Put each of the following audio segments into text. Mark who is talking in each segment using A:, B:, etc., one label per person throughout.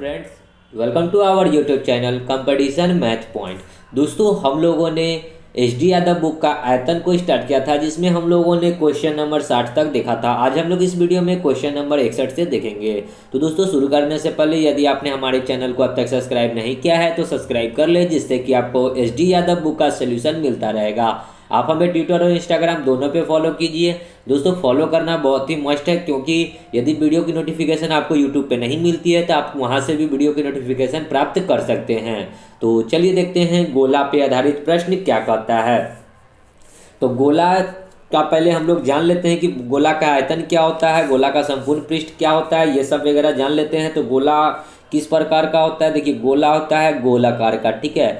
A: Friends, welcome to our YouTube channel competition math point. दोस्तों, हम लोगों ने एच डी यादव बुक का आयतन को स्टार्ट किया था, जिसमें हम लोगों ने क्वेश्चन नंबर 60 तक देखा था। आज हम लोग इस वीडियो में क्वेश्चन नंबर 61 से देखेंगे। तो दोस्तों, शुरू करने से पहले यदि आपने हमारे चैनल को अब तक सब्सक्राइब नहीं किया है तो सब्सक्राइब कर ले, जिससे कि आपको एच डी यादव बुक का सोल्यूशन मिलता रहेगा। आप हमें ट्विटर और इंस्टाग्राम दोनों पे फॉलो कीजिए। दोस्तों, फॉलो करना बहुत ही मस्ट है, क्योंकि यदि वीडियो की नोटिफिकेशन आपको यूट्यूब पे नहीं मिलती है तो आप वहां से भी वीडियो की नोटिफिकेशन प्राप्त कर सकते हैं। तो चलिए देखते हैं गोला पे आधारित प्रश्न क्या कहता है। तो गोला का पहले हम लोग जान लेते हैं कि गोला का आयतन क्या होता है, गोला का संपूर्ण पृष्ठ क्या होता है, ये सब वगैरह जान लेते हैं। तो गोला किस प्रकार का होता है? देखिए, गोला होता है गोलाकार का, ठीक है।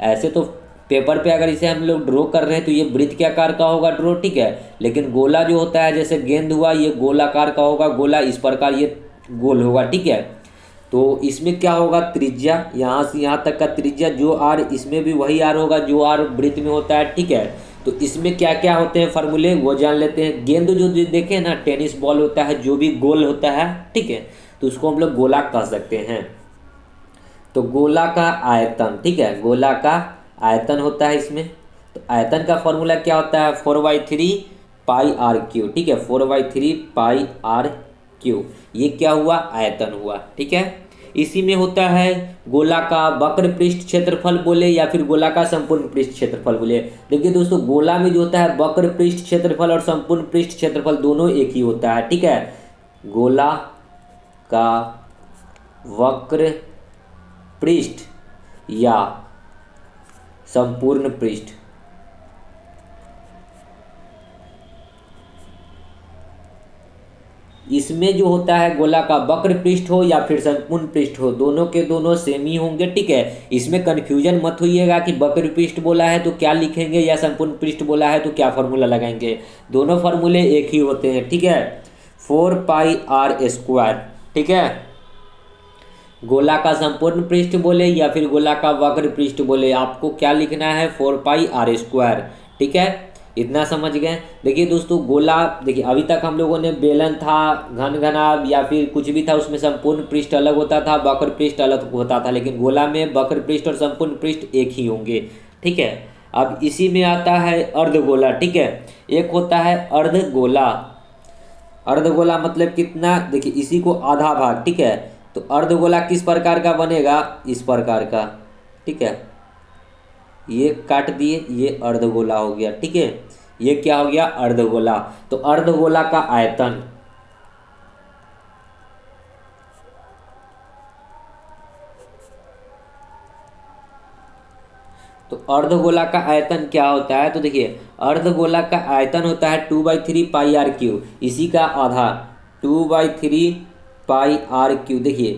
A: ऐसे तो पेपर पे अगर इसे हम लोग ड्रॉ कर रहे हैं तो ये वृत्त के आकार का होगा ड्रॉ, ठीक है। लेकिन गोला जो होता है, जैसे गेंद हुआ, ये गोलाकार का होगा गोला, इस प्रकार ये गोल होगा, ठीक है। तो इसमें क्या होगा? त्रिज्या, यहाँ से यहाँ तक का त्रिज्या जो आर, इसमें भी वही आर होगा जो आर वृत्त में होता है, ठीक है। तो इसमें क्या क्या होते हैं फार्मूले, वो जान लेते हैं। गेंद जो देखें ना, टेनिस बॉल होता है, जो भी गोल होता है, ठीक है, तो उसको हम लोग गोला कह सकते हैं। तो गोला का आयतन, ठीक है, गोला का आयतन होता है इसमें। तो आयतन का फॉर्मूला क्या होता है? 4/3 पाई आर क्यू, ठीक है, 4/3 पाई आर क्यू। ये क्या हुआ? आयतन हुआ, ठीक है। इसी में होता है गोला का वक्र पृष्ठ क्षेत्रफल बोले या फिर गोला का संपूर्ण पृष्ठ क्षेत्रफल बोले। देखिए दोस्तों, गोला में जो होता है वक्र पृष्ठ क्षेत्रफल और संपूर्ण पृष्ठ क्षेत्रफल दोनों एक ही होता है, ठीक है। गोला का वक्र पृष्ठ या संपूर्ण पृष्ठ, इसमें जो होता है गोला का वक्र पृष्ठ हो या फिर संपूर्ण पृष्ठ हो, दोनों के दोनों सेम ही होंगे, ठीक है। इसमें कंफ्यूजन मत होइएगा कि वक्र पृष्ठ बोला है तो क्या लिखेंगे या संपूर्ण पृष्ठ बोला है तो क्या फॉर्मूला लगाएंगे। दोनों फॉर्मूले एक ही होते हैं, ठीक है। 4 पाई आर स्क्वायर, ठीक है। गोला का संपूर्ण पृष्ठ बोले या फिर गोला का वक्र पृष्ठ बोले, आपको क्या लिखना है? 4 पाई आर स्क्वायर, ठीक है। इतना समझ गए। देखिए दोस्तों, गोला, देखिए अभी तक हम लोगों ने बेलन था, घन घनाभ या फिर कुछ भी था, उसमें संपूर्ण पृष्ठ अलग होता था, वक्र पृष्ठ अलग होता था। लेकिन गोला में वक्र पृष्ठ और संपूर्ण पृष्ठ एक ही होंगे, ठीक है। अब इसी में आता है अर्धगोला, ठीक है। एक होता है अर्धगोला। अर्धगोला मतलब कितना? देखिए, इसी को आधा भाग, ठीक है। तो अर्धगोला किस प्रकार का बनेगा? इस प्रकार का, ठीक है। ये काट दिए, ये अर्धगोला हो गया, ठीक है। ये क्या हो गया? अर्धगोला। तो अर्धगोला का आयतन, तो अर्धगोला का आयतन क्या होता है? तो देखिए, अर्धगोला का आयतन होता है 2/3 पाई आर क्यू, इसी का आधा 2/3 पाई आर क्यू। देखिए,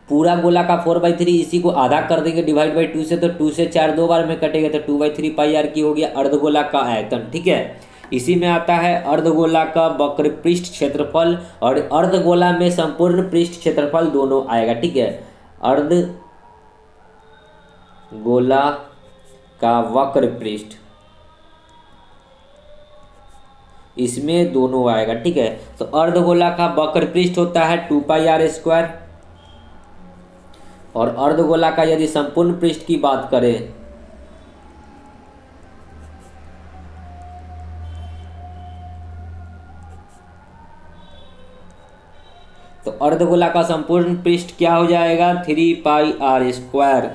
A: पूरा गोला का 4/3, इसी को आधा कर देंगे डिवाइड बाई 2 से, तो 2 से 4 दो बार में कटेगा, तो 2/3 पाई आर क्यू हो गया अर्धगोला का आयतन, ठीक है। इसी में आता है अर्धगोला का वक्र पृष्ठ क्षेत्रफल, और अर्धगोला में संपूर्ण पृष्ठ क्षेत्रफल दोनों आएगा, ठीक है। अर्धगोला का वक्र पृष्ठ, इसमें दोनों आएगा, ठीक है। तो अर्धगोला का वक्र पृष्ठ होता है 2 पाई आर स्क्वायर, और अर्धगोला का यदि संपूर्ण पृष्ठ की बात करें तो अर्धगोला का संपूर्ण पृष्ठ क्या हो जाएगा? 3 pi r square,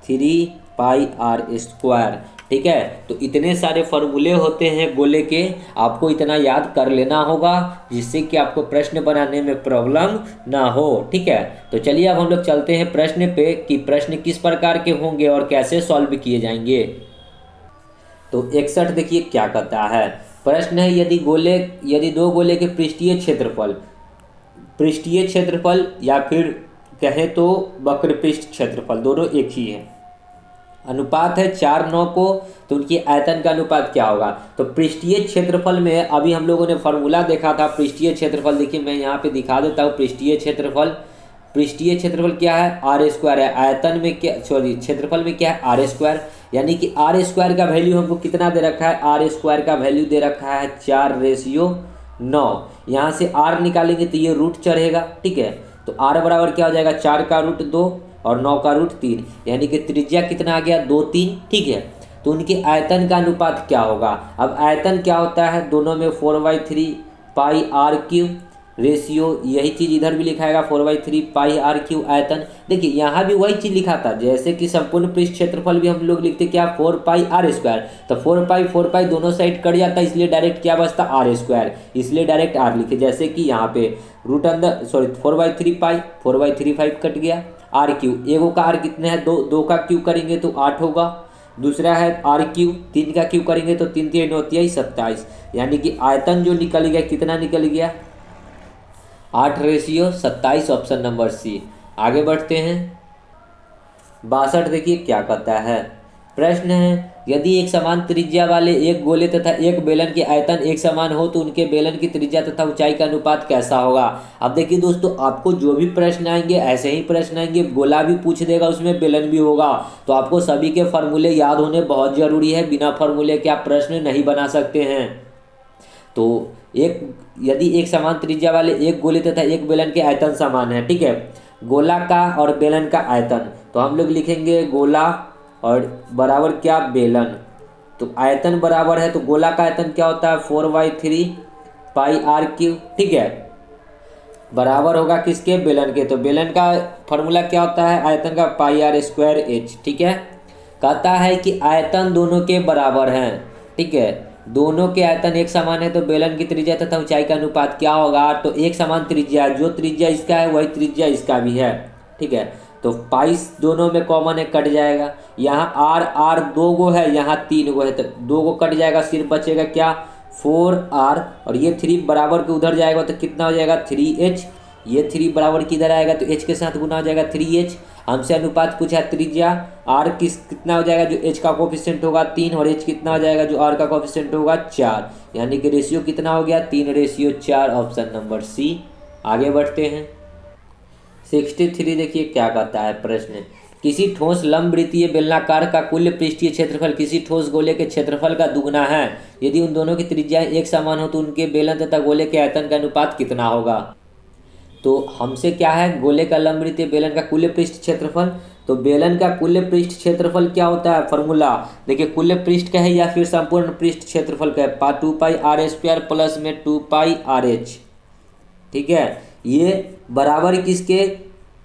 A: 3 pi r square, ठीक है। तो इतने सारे फॉर्मूले होते हैं गोले के, आपको इतना याद कर लेना होगा, जिससे कि आपको प्रश्न बनाने में प्रॉब्लम ना हो, ठीक है। तो चलिए अब हम लोग चलते हैं प्रश्न पे कि प्रश्न किस प्रकार के होंगे और कैसे सॉल्व किए जाएंगे। तो 61 देखिए क्या कहता है। प्रश्न है, यदि दो गोले के पृष्ठीय क्षेत्रफल या फिर कहें तो वक्र पृष्ठ क्षेत्रफल दोनों एक ही है, अनुपात है 4:9 को, तो उनकी आयतन का अनुपात क्या होगा? तो पृष्ठीय क्षेत्रफल में अभी हम लोगों ने फार्मूला देखा था। पृष्ठीय क्षेत्रफल देखिए, मैं यहाँ पे दिखा देता हूँ। पृष्ठीय क्षेत्रफल क्या है? आर स्क्वायर है। आयतन में क्या, सॉरी, क्षेत्रफल में क्या है? R square. यानी कि आर स्क्वायर का वैल्यू हमको कितना दे रखा है? आर स्क्वायर का वैल्यू दे रखा है 4:9। यहाँ से आर निकालेंगे तो ये रूट चढ़ेगा, ठीक है। तो r बराबर क्या हो जाएगा, 4 का रूट 2 और 9 का रूट 3, यानी कि त्रिज्या कितना आ गया, 2 3। ठीक है, तो उनके आयतन का अनुपात क्या होगा। अब आयतन क्या होता है, दोनों में 4/3 पाई आर क्यूब रेशियो, यही चीज़ इधर भी लिखाएगा 4/3 पाई आर क्यूब आयतन। देखिए यहाँ भी वही चीज़ लिखा था, जैसे कि संपूर्ण पृष्ठ क्षेत्रफल भी हम लोग लिखते क्या, 4 पाई आर स्क्वायर। तो 4 पाई दोनों साइड कट जाता है, इसलिए डायरेक्ट क्या बचता, आर स्क्वायर, इसलिए डायरेक्ट आर लिखे। जैसे कि यहाँ पे रूट अंदर, सॉरी 4/3 पाई, 4/3 5 कट गया, आर क्यूब, एगो का आर कितने हैं, 2, 2 का क्यूब करेंगे तो 8 होगा, दूसरा है आर क्यूब, 3 का क्यूब करेंगे तो 3 3 होती है 27, यानी कि आयतन जो निकल गया कितना निकल गया, 8/27, ऑप्शन नंबर सी। आगे बढ़ते हैं 62, देखिए क्या कहता है। प्रश्न है, यदि एक समान त्रिज्या वाले एक गोले तथा एक बेलन के आयतन एक समान हो तो उनके बेलन की त्रिज्या तथा ऊंचाई का अनुपात कैसा होगा। अब देखिए दोस्तों, आपको जो भी प्रश्न आएंगे ऐसे ही प्रश्न आएंगे, गोला भी पूछ देगा उसमें बेलन भी होगा, तो आपको सभी के फॉर्मूले याद होने बहुत जरूरी है, बिना फॉर्मूले के आप प्रश्न नहीं बना सकते हैं। तो यदि एक समान त्रिज्या वाले एक गोले तथा एक बेलन के आयतन समान है, ठीक है, गोला का और बेलन का आयतन, तो हम लोग लिखेंगे गोला और बराबर क्या, बेलन। तो आयतन बराबर है, तो गोला का आयतन क्या होता है, 4/3 पाई आर क्यूब, ठीक है, बराबर होगा किसके, बेलन के। तो बेलन का फॉर्मूला क्या होता है, आयतन का पाई आर स्क्वायर एच। ठीक है, कहता है कि आयतन दोनों के बराबर हैं, ठीक है, दोनों के आयतन एक समान है, तो बेलन की त्रिज्या तथा ऊंचाई का अनुपात क्या होगा। तो एक समान त्रिज्या है, जो त्रिज्या इसका है वही त्रिज्या इसका भी है, ठीक है, तो पाइस दोनों में कॉमन है, कट जाएगा। यहाँ आर आर 2 गो है, यहाँ 3 गो है, तो 2 गो कट जाएगा, सिर्फ बचेगा क्या, 4r, और ये 3 बराबर के उधर जाएगा तो कितना हो जाएगा, 3h। ये 3 बराबर किधर आएगा तो h के साथ गुना हो जाएगा, 3h। हमसे अनुपात पूछा त्रिज्या, r कितना हो जाएगा, जो h का कोफिशिएंट होगा 3, और h कितना हो जाएगा, जो r का कोफिशिएंट होगा 4, यानी कि रेशियो कितना हो गया, 3/4, ऑप्शन नंबर सी। आगे बढ़ते हैं 63, देखिए क्या कहता है प्रश्न। किसी ठोस लंबवृत्तीय बेलनाकार का कुल पृष्ठीय क्षेत्रफल किसी ठोस गोले के क्षेत्रफल का दुगना है। यदि उन दोनों की त्रिज्याएं एक समान हो तो उनके बेलन तथा गोले के आयतन का अनुपात कितना होगा। तो हमसे क्या है, गोले का लंबवृत्तीय बेलन का कुल पृष्ठ क्षेत्रफल, तो बेलन का कुल पृष्ठ क्षेत्रफल क्या होता है, फॉर्मूला देखिए, कुल पृष्ठ का है या फिर संपूर्ण पृष्ठ क्षेत्रफल का है, 2 पाई आर स्क्वायर प्लस में 2 पाई आर एच। ठीक है, ये बराबर किसके,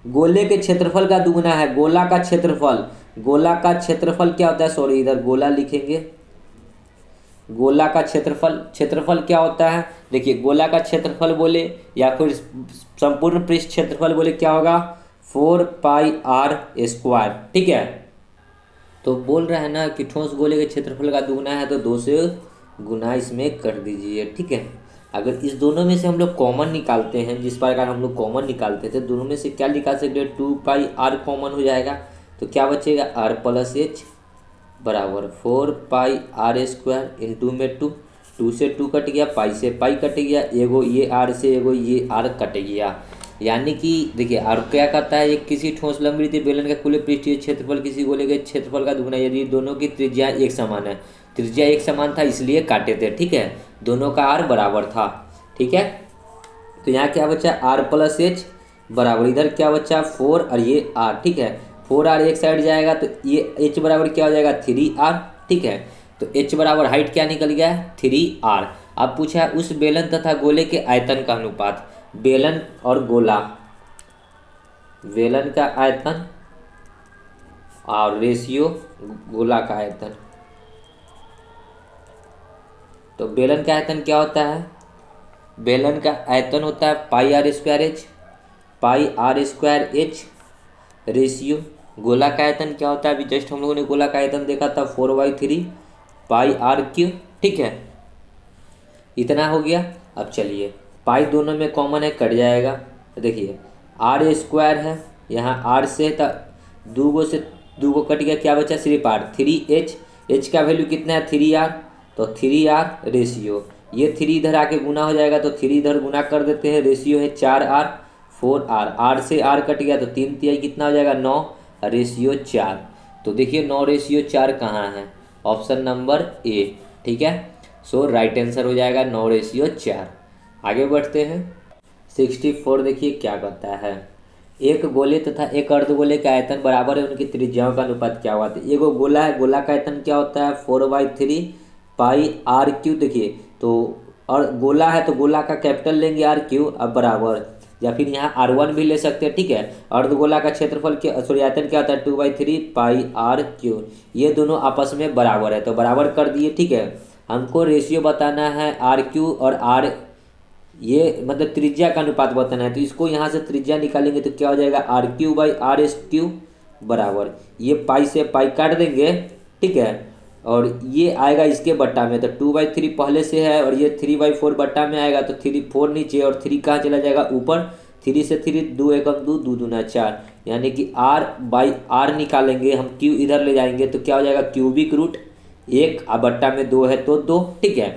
A: गोले के क्षेत्रफल का दुगना है, गोला का क्षेत्रफल। गोला का क्षेत्रफल क्या होता है, सॉरी इधर गोला लिखेंगे, गोला का क्षेत्रफल क्या होता है, देखिए गोला का क्षेत्रफल बोले या फिर संपूर्ण पृष्ठ क्षेत्रफल बोले क्या होगा, 4 पाई आर स्क्वायर। ठीक है, तो बोल रहा है ना कि ठोस गोले के क्षेत्रफल का दुगना है, तो 2 से गुना इसमें कर दीजिए। ठीक है, अगर इस दोनों में से हम लोग कॉमन निकालते हैं, जिस प्रकार हम लोग कॉमन निकालते थे, दोनों में से क्या निकाल सकते हैं, 2 पाई आर कॉमन हो जाएगा, तो क्या बचेगा, आर प्लस एच बराबर 4 पाई आर स्क्वायर इंटू में 2 से 2 कट गया, पाई से पाई कट गया, एगो ये आर से एगो ये आर कट गया, यानी कि देखिए आर क्या कहता है, एक किसी ठोस लंबवृत्तीय बेलन का कुल पृष्ठीय क्षेत्रफल किसी गोले के क्षेत्रफल का दुगना यदि दोनों की त्रिज्या एक समान है। त्रिज्या एक समान था इसलिए काटे थे, ठीक है, दोनों का आर बराबर था। ठीक है, तो यहाँ क्या बचा, आर प्लस एच बराबर, इधर क्या बचा 4 और ये आर। ठीक है, 4r एक साइड जाएगा तो ये h बराबर क्या हो जाएगा, 3r। ठीक है, तो h बराबर हाइट क्या निकल गया है, 3r। अब पूछा है उस बेलन तथा गोले के आयतन का अनुपात, बेलन और गोला, बेलन का आयतन और रेशियो गोला का आयतन। तो बेलन का आयतन क्या होता है, बेलन का आयतन होता है pi r square h, pi r square h ratio गोला का आयतन क्या होता है, अभी जस्ट हम लोगों ने गोला का आयतन देखा था 4/3 पाई आर क्यूब। ठीक है, इतना हो गया। अब चलिए पाई दोनों में कॉमन है, कट जाएगा, तो देखिए आर स्क्वायर है, यहाँ आर से था 2 गो कट गया, क्या बचा सिर्फ आर, 3h, h का वैल्यू कितना है 3r, तो 3r रेशियो, ये 3 इधर आके गुना हो जाएगा, तो 3 इधर गुना कर देते हैं, रेशियो है 4r 4r, r से r कट गया तो 3 तिहाई कितना हो जाएगा 9 रेशियो 4। तो देखिए 9 रेशियो 4 कहाँ है, ऑप्शन नंबर ए। ठीक है, सो राइट आंसर हो जाएगा 9 रेशियो 4। आगे बढ़ते हैं 64, देखिए क्या कहता है। एक गोले तथा एक अर्धगोले का आयतन बराबर है, उनकी त्रिज्याओं का अनुपात क्या हुआ। तो ये गोला है, गोला का आयतन क्या होता है 4/3 पाई आर क्यू। देखिए तो और गोला है तो गोला का कैपिटल लेंगे आर क्यू, अब बराबर, या फिर यहाँ R1 भी ले सकते हैं, ठीक है। अर्धगोला का क्षेत्रफल के सॉरी आयतन क्या होता है 2/3 पाई आर क्यू। ये दोनों आपस में बराबर है तो बराबर कर दिए, ठीक है। हमको रेशियो बताना है आर क्यू और आर, ये मतलब त्रिज्या का अनुपात बताना है। तो इसको यहाँ से त्रिज्या निकालेंगे तो क्या हो जाएगा R Q by R S Q बराबर, ये पाई से पाई काट देंगे, ठीक है। और ये आएगा इसके बट्टा में, तो 2/3 पहले से है और ये 3/4 बट्टा में आएगा, तो 4 नीचे और 3 कहाँ चला जाएगा ऊपर। 3 से 3 2 एकम 2 2 दूना 4, यानी कि आर बाई आर निकालेंगे हम, क्यू इधर ले जाएंगे तो क्या हो जाएगा क्यूबिक रूट 1 और बट्टा में 2 है तो 2, ठीक है।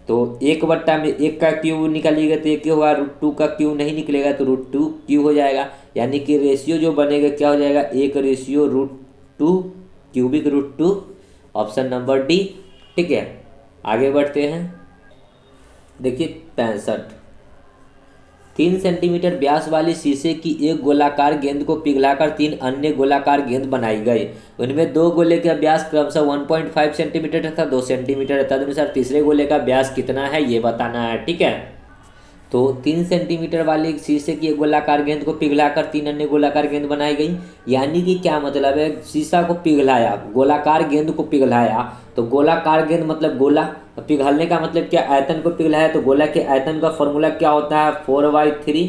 A: तो 1 बट्टा में 1 का क्यू निकालिएगा तो 1 होगा, √2 का क्यू नहीं निकलेगा तो √2 क्यू हो जाएगा, यानी कि रेशियो जो बनेगा क्या हो जाएगा 1:√2 क्यूबिक √2, ऑप्शन नंबर डी, ठीक है। आगे बढ़ते हैं, देखिए 65। 3 सेंटीमीटर व्यास वाली शीशे की एक गोलाकार गेंद को पिघलाकर 3 अन्य गोलाकार गेंद बनाई गई। उनमें 2 गोले का व्यास क्रमशः 1.5 सेंटीमीटर तथा 2 सेंटीमीटर है। तदनुसार तीसरे गोले का व्यास कितना है ये बताना है, ठीक है। तो 3 सेंटीमीटर वाली शीशे की एक गोलाकार गेंद को पिघलाकर 3 अन्य गोलाकार गेंद बनाई गई, यानी कि क्या मतलब है, शीशा को पिघलाया, गोलाकार गेंद को पिघलाया, तो गोलाकार गेंद मतलब गोला, पिघलने का मतलब क्या आयतन को पिघलाया, तो गोला के आयतन का फॉर्मूला क्या होता है 4/3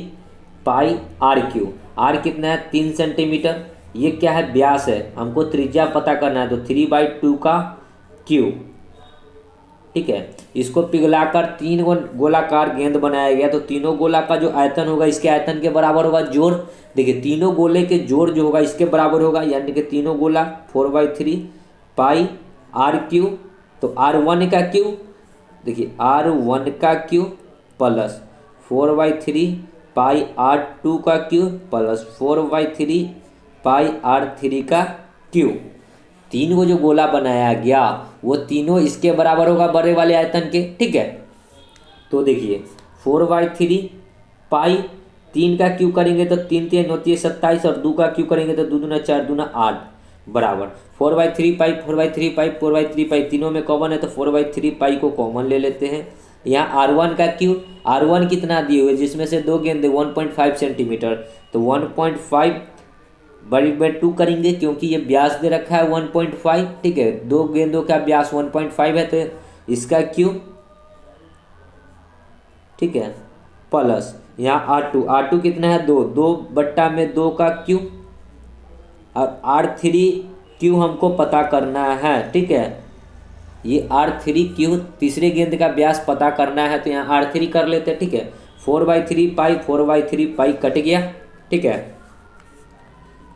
A: पाई आर क्यू। आर कितना है 3 सेंटीमीटर, ये क्या है व्यास है, हमको त्रिज्या पता करना है तो 3/2 का क्यू, ठीक है। इसको पिघलाकर 3 गोलाकार गेंद बनाया गया, तो तीनों गोला का जो आयतन होगा इसके आयतन के बराबर होगा जोड़। देखिए तीनों गोले के जोड़ जो होगा इसके बराबर होगा, यानी कि तीनों गोला 4/3 पाई आर क्यू। तो R1 का क्यू, देखिए R1 का क्यू प्लस 4/3 पाई R2 का क्यू प्लस 4/3 पाई R3 का क्यू। तीन को जो गोला बनाया गया वो तीनों इसके बराबर होगा बड़े वाले आयतन के, ठीक है। तो देखिए 4/3 पाई, 3 का क्यू करेंगे तो 3 3 होती है 27 और 2 का क्यू करेंगे तो 2 दूना 4 दूना 8 बराबर 4/3 पाई 4/3 पाई 4/3 पाई, तीनों में कॉमन है तो 4/3 पाई को कॉमन ले लेते हैं। यहाँ R1 का क्यू, R1 कितना दिए हुए जिसमें से 2 गेंद 1.5 सेंटीमीटर, तो 1.5 बड़ी में 2 करेंगे क्योंकि ये व्यास दे रखा है 1.5, ठीक है। 2 गेंदों का व्यास 1.5 है तो इसका क्यू, ठीक है, प्लस यहाँ R2 कितना है 2, 2/2 का क्यू, और R3 क्यू हमको पता करना है, ठीक है। ये R3 क्यू तीसरे गेंद का व्यास पता करना है तो यहाँ R3 कर लेते हैं, ठीक है। 4/3 पाई 4/3 पाई कट गया, ठीक है।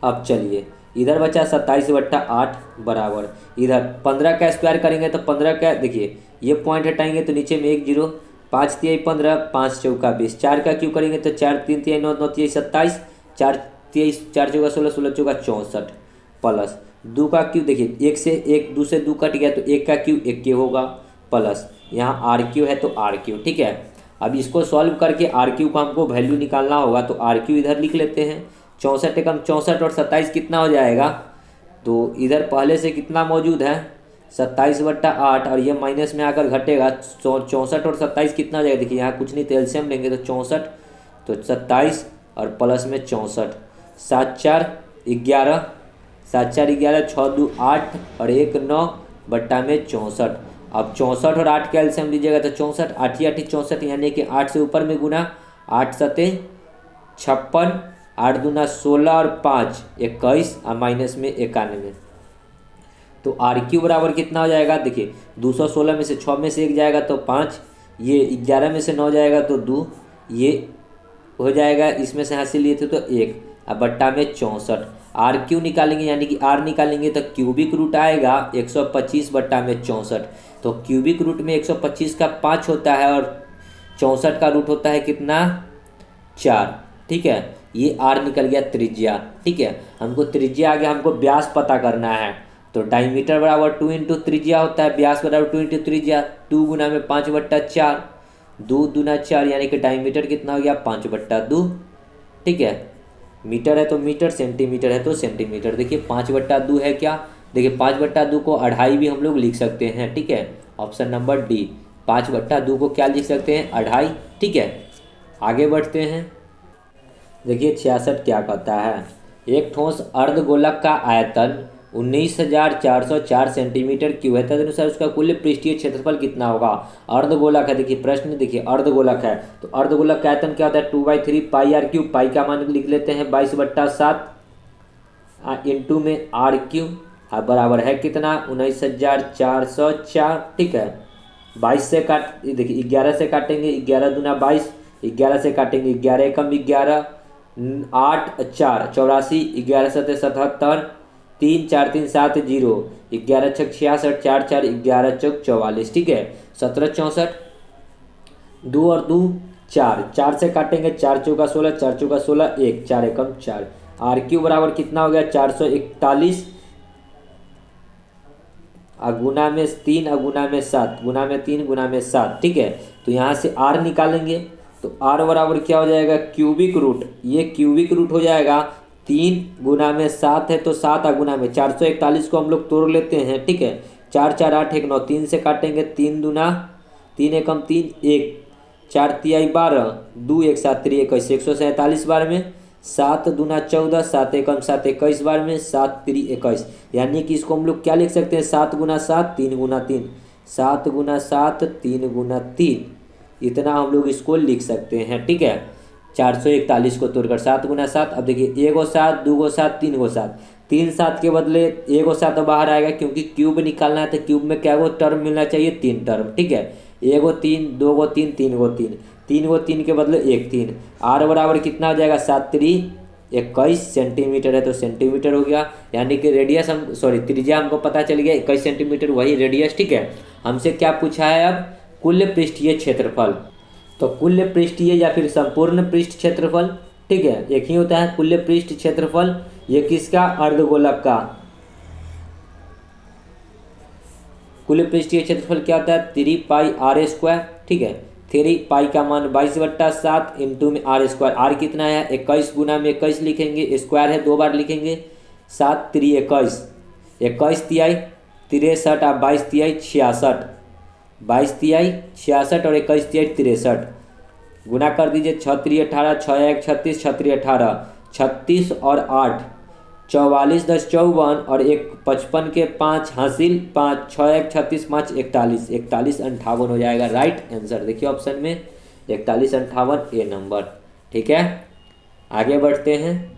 A: अब चलिए इधर बचा 27/8 बराबर, इधर 15 का स्क्वायर करेंगे तो 15 का, देखिए ये पॉइंट हटाएंगे तो नीचे में 1 0, 5 3 15, 5 चौका 20, 4 का क्यू करेंगे तो 4 3 3 9 9 3 27, 4 23 4 चौका 16 16 चौका 64 प्लस 2 का क्यू, देखिए 1 से 1 2 से 2 कट गया तो 1 का क्यू 1 के होगा, प्लस यहाँ आर क्यू है तो आर क्यू, ठीक है। अब इसको सॉल्व करके आर क्यू को हमको वैल्यू निकालना होगा तो आर क्यू इधर लिख लेते हैं। 64 एकम 64 और 27 कितना हो जाएगा, तो इधर पहले से कितना मौजूद है 27/8 और ये माइनस में आकर घटेगा 64 और 27 कितना हो जाएगा, देखिए यहाँ कुछ नहीं तो एलसीएम लेंगे तो 64, तो 27 और प्लस में 64, 7 4 11, 7 4 11, 6 2 8 और 1 9 बट्टा में 64। अब 64 और 8 का एलसीएम लीजिएगा तो 64, 8 8 64, यानी कि 8 से ऊपर में गुना, 8 7 56, 8 दूना 16 और 5 21 और माइनस में 91, तो आर क्यू बराबर कितना हो जाएगा, देखिए 216 में से 6 में से 1 जाएगा तो 5, ये 11 में से 9 जाएगा तो 2, ये हो जाएगा इसमें से हासिल लिए थे तो 1 अब बट्टा में 64। आर क्यू निकालेंगे यानी कि आर निकालेंगे तो क्यूबिक रूट आएगा 125 बट्टा में 64, तो क्यूबिक रूट में 125 का 5 होता है और 64 का रूट होता है कितना 4, ठीक है। ये आर निकल गया त्रिज्या, ठीक है। हमको त्रिज्या आ गया, हमको व्यास पता करना है तो डायमीटर बराबर 2 इंटू त्रिज्या होता है, व्यास बराबर 2 इंटू त्रिज्या, 2 गुना में 5/4, 2 दूना 4, यानी कि डायमीटर कितना हो गया 5/2, ठीक है। मीटर है तो मीटर, सेंटीमीटर है तो सेंटीमीटर। देखिए 5/2 है क्या, देखिए 5/2 को 2.5 भी हम लोग लिख सकते हैं, ठीक है। ऑप्शन नंबर डी, 5/2 को क्या लिख सकते हैं, 2.5, ठीक है। आगे बढ़ते हैं। देखिए 66 क्या कहता है, एक ठोस अर्धगोलक का आयतन 19,404 सेंटीमीटर क्यूब है, तदनुसार उसका कुल पृष्ठीय क्षेत्रफल कितना होगा। अर्धगोलक है, देखिए प्रश्न देखिए अर्धगोलक है तो अर्धगोलक का आयतन क्या होता है, 2/3 पाई आर क्यूब। पाई का मान लिख लेते हैं 22/7 इंटू में आर क्यूब, बराबर है कितना, 19,404, ठीक है। 22 से काट, देखिए 11 से काटेंगे, 11 दूना 22, 11 से काटेंगे 11 एकम 11, 8 4 84, 11 7 77, 3 4 3 7 0, 11 6 66, 4 4 11 चौक 44, ठीक है। 17 64, 2 और 2 4, 4 से काटेंगे 4 चौका 16, 4 चौका 16, 1 4 एकम 4, आर क्यू बराबर कितना हो गया, 441, गुना में 3 गुना में 7, गुना में 3 गुना में 7, ठीक है। तो यहाँ से आर निकालेंगे तो आर बराबर क्या हो जाएगा, क्यूबिक रूट, ये क्यूबिक रूट हो जाएगा। 3 गुना में 7 है तो 7 गुना में 441 को हम लोग तोड़ लेते हैं, ठीक है। 4 4 8 1 9, 3 से काटेंगे 3 दूना 3 एकम 3, 1 4 तिहाई 12, 2 1 7 3 21, 147 बार में, 7 दूना 14, 7 एकम 7 21 बार में, 7 3 21, यानी कि इसको हम लोग क्या लिख सकते हैं, 7 गुना 7 3 गुना 3, 7 गुना 7 3 गुना 3, इतना हम लोग इसको लिख सकते हैं, ठीक है। 441 को तोड़कर 7 गुना 7, अब देखिए 1 7 2 7 3 7, 3 7 के बदले 1 7 बाहर आएगा क्योंकि क्यूब निकालना है तो क्यूब में क्या वो टर्म मिलना चाहिए, 3 टर्म, ठीक है। 1 3 2 3 3 3, 3 3 के बदले 1 3, आर बराबर कितना हो जाएगा, 7 3 21 सेंटीमीटर है तो सेंटीमीटर हो गया, यानी कि रेडियस हम त्रिज्या हमको पता चल गया 21 सेंटीमीटर, वही रेडियस, ठीक है। हमसे क्या पूछा है अब, कुल पृष्ठीय क्षेत्रफल, तो कुल पृष्ठीय या फिर संपूर्ण पृष्ठ क्षेत्रफल, ठीक है, एक ही होता है कुल पृष्ठ क्षेत्रफल। ये किसका, अर्धगोलक का। कुल पृष्ठीय क्षेत्रफल क्या होता है, 3 पाई आर स्क्वायर, ठीक है। 3 पाई का मान 22/7 इंटू में आर स्क्वायर, आर कितना है 21 गुना में 21 लिखेंगे, स्क्वायर है 2 बार लिखेंगे, 7 3 21, 21 तिहाई 63, आप 22 तिहाई 66, 22 तिहाई 66 और 21 तिहाई 63, गुना कर दीजिए, 6 3 18, 6 1 36, 6 3 18, 36 और 8 44 10 54 और 1 55 के 5 हासिल 5, 6 1 36, 5 41, 41 58 हो जाएगा राइट आंसर। देखिए ऑप्शन में 41 58 ए नंबर, ठीक है। आगे बढ़ते हैं।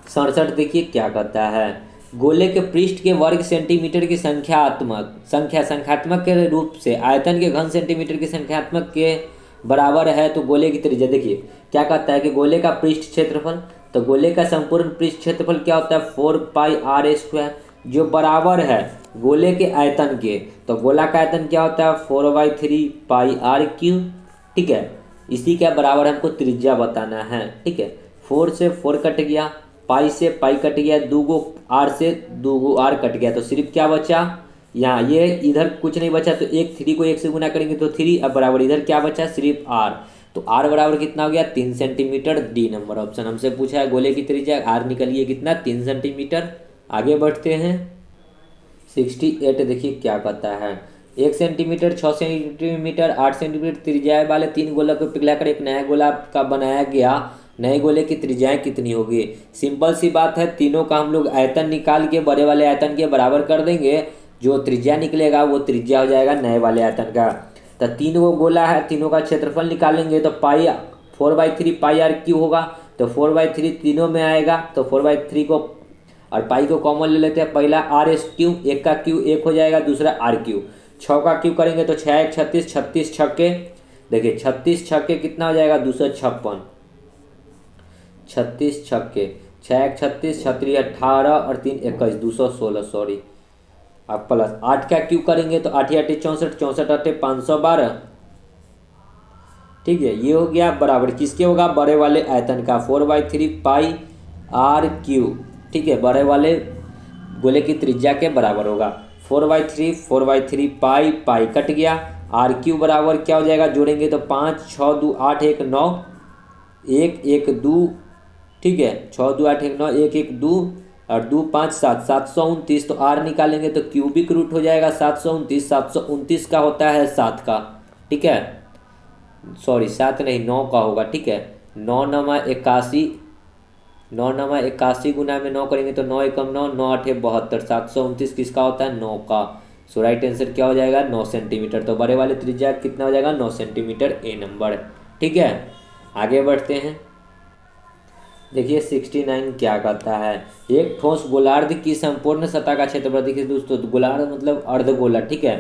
A: 67 देखिए क्या कहता है, गोले के पृष्ठ के वर्ग सेंटीमीटर की संख्यात्मक के रूप से आयतन के घन सेंटीमीटर की संख्यात्मक के बराबर है तो गोले की त्रिज्या। देखिए क्या कहता है कि गोले का पृष्ठ क्षेत्रफल, तो गोले का संपूर्ण पृष्ठ क्षेत्रफल क्या होता है, 4 पाई आर स्क्वायर, जो बराबर है गोले के आयतन के। तो गोला का आयतन क्या होता है, 4/3 पाई आर क्यूब, ठीक है। इसी के बराबर हमको त्रिज्या बताना है, ठीक है। 4 से 4 कट गया, पाई से पाई कट गया, 2 आर से 2 आर कट गया, तो सिर्फ क्या बचा, यहाँ ये इधर कुछ नहीं बचा, तो 3 को 1 से गुना करेंगे तो 3, अब बराबर इधर क्या बचा, सिर्फ आर, तो आर बराबर कितना हो गया, 3 सेंटीमीटर, डी नंबर ऑप्शन। हमसे पूछा है गोले की त्रिज्या, आर निकलिए कितना, 3 सेंटीमीटर। आगे बढ़ते हैं। 68 देखिए क्या कहता है, 1 सेंटीमीटर 6 सेंटीमीटर 8 सेंटीमीटर त्रिज्या वाले 3 गोला को पिघलाकर एक नया गोला का बनाया गया, नए गोले की त्रिज्याएं कितनी होगी। सिंपल सी बात है, तीनों का हम लोग आयतन निकाल के बड़े वाले आयतन के बराबर कर देंगे, जो त्रिज्या निकलेगा वो त्रिज्या हो जाएगा नए वाले आयतन का। तो 3 वो गोला है, तीनों का क्षेत्रफल निकालेंगे तो पाई 4/3 पाई आर क्यू होगा, तो 4/3 तीनों में आएगा, तो 4/3 को और पाई को कॉमन ले लेते हैं, पहला आर एस क्यू, 1 का क्यू 1 हो जाएगा, दूसरा आर क्यू, 6 का क्यू करेंगे तो 6 1 36, 36 छक्के, देखिए 36 छक्के कितना हो जाएगा, 256, 36 छक्के, 6 1 36, 6 3 18 और 3 21, 216 सॉरी। अब प्लस 8 का क्यू करेंगे तो 8 8 64, 64 8 512, ठीक है। ये हो गया बराबर किसके होगा, बड़े वाले आयतन का, 4/3 पाई आर क्यू, ठीक है, बड़े वाले गोले की त्रिज्या के बराबर होगा। 4/3 पाई पाई कट गया, आर क्यू बराबर क्या हो जाएगा, जोड़ेंगे तो 5 6 2 8 1 9, 1 1 2, ठीक है। 6×2 = 8, 1 9, 1 1 2 और 2 5 7, 729। तो आर निकालेंगे तो क्यूबिक रूट हो जाएगा 729। 729 का होता है 7 का, ठीक है, सॉरी 7 नहीं 9 का होगा, ठीक है। 9×9 = 81, 9×9 = 81 गुना में 9 करेंगे तो 9 एकम 9, 9 8 72। 729 किसका होता है? 9 का। सो राइट आंसर क्या हो जाएगा? 9 सेंटीमीटर। तो बड़े वाले त्रिज्या कितना हो जाएगा? 9 सेंटीमीटर, ए नंबर, ठीक है। आगे बढ़ते हैं। देखिए 69 क्या कहता है, एक ठोस गोलार्ध की संपूर्ण सतह का क्षेत्रफल। देखिए दोस्तों गोलार्ध मतलब अर्धगोला, ठीक है,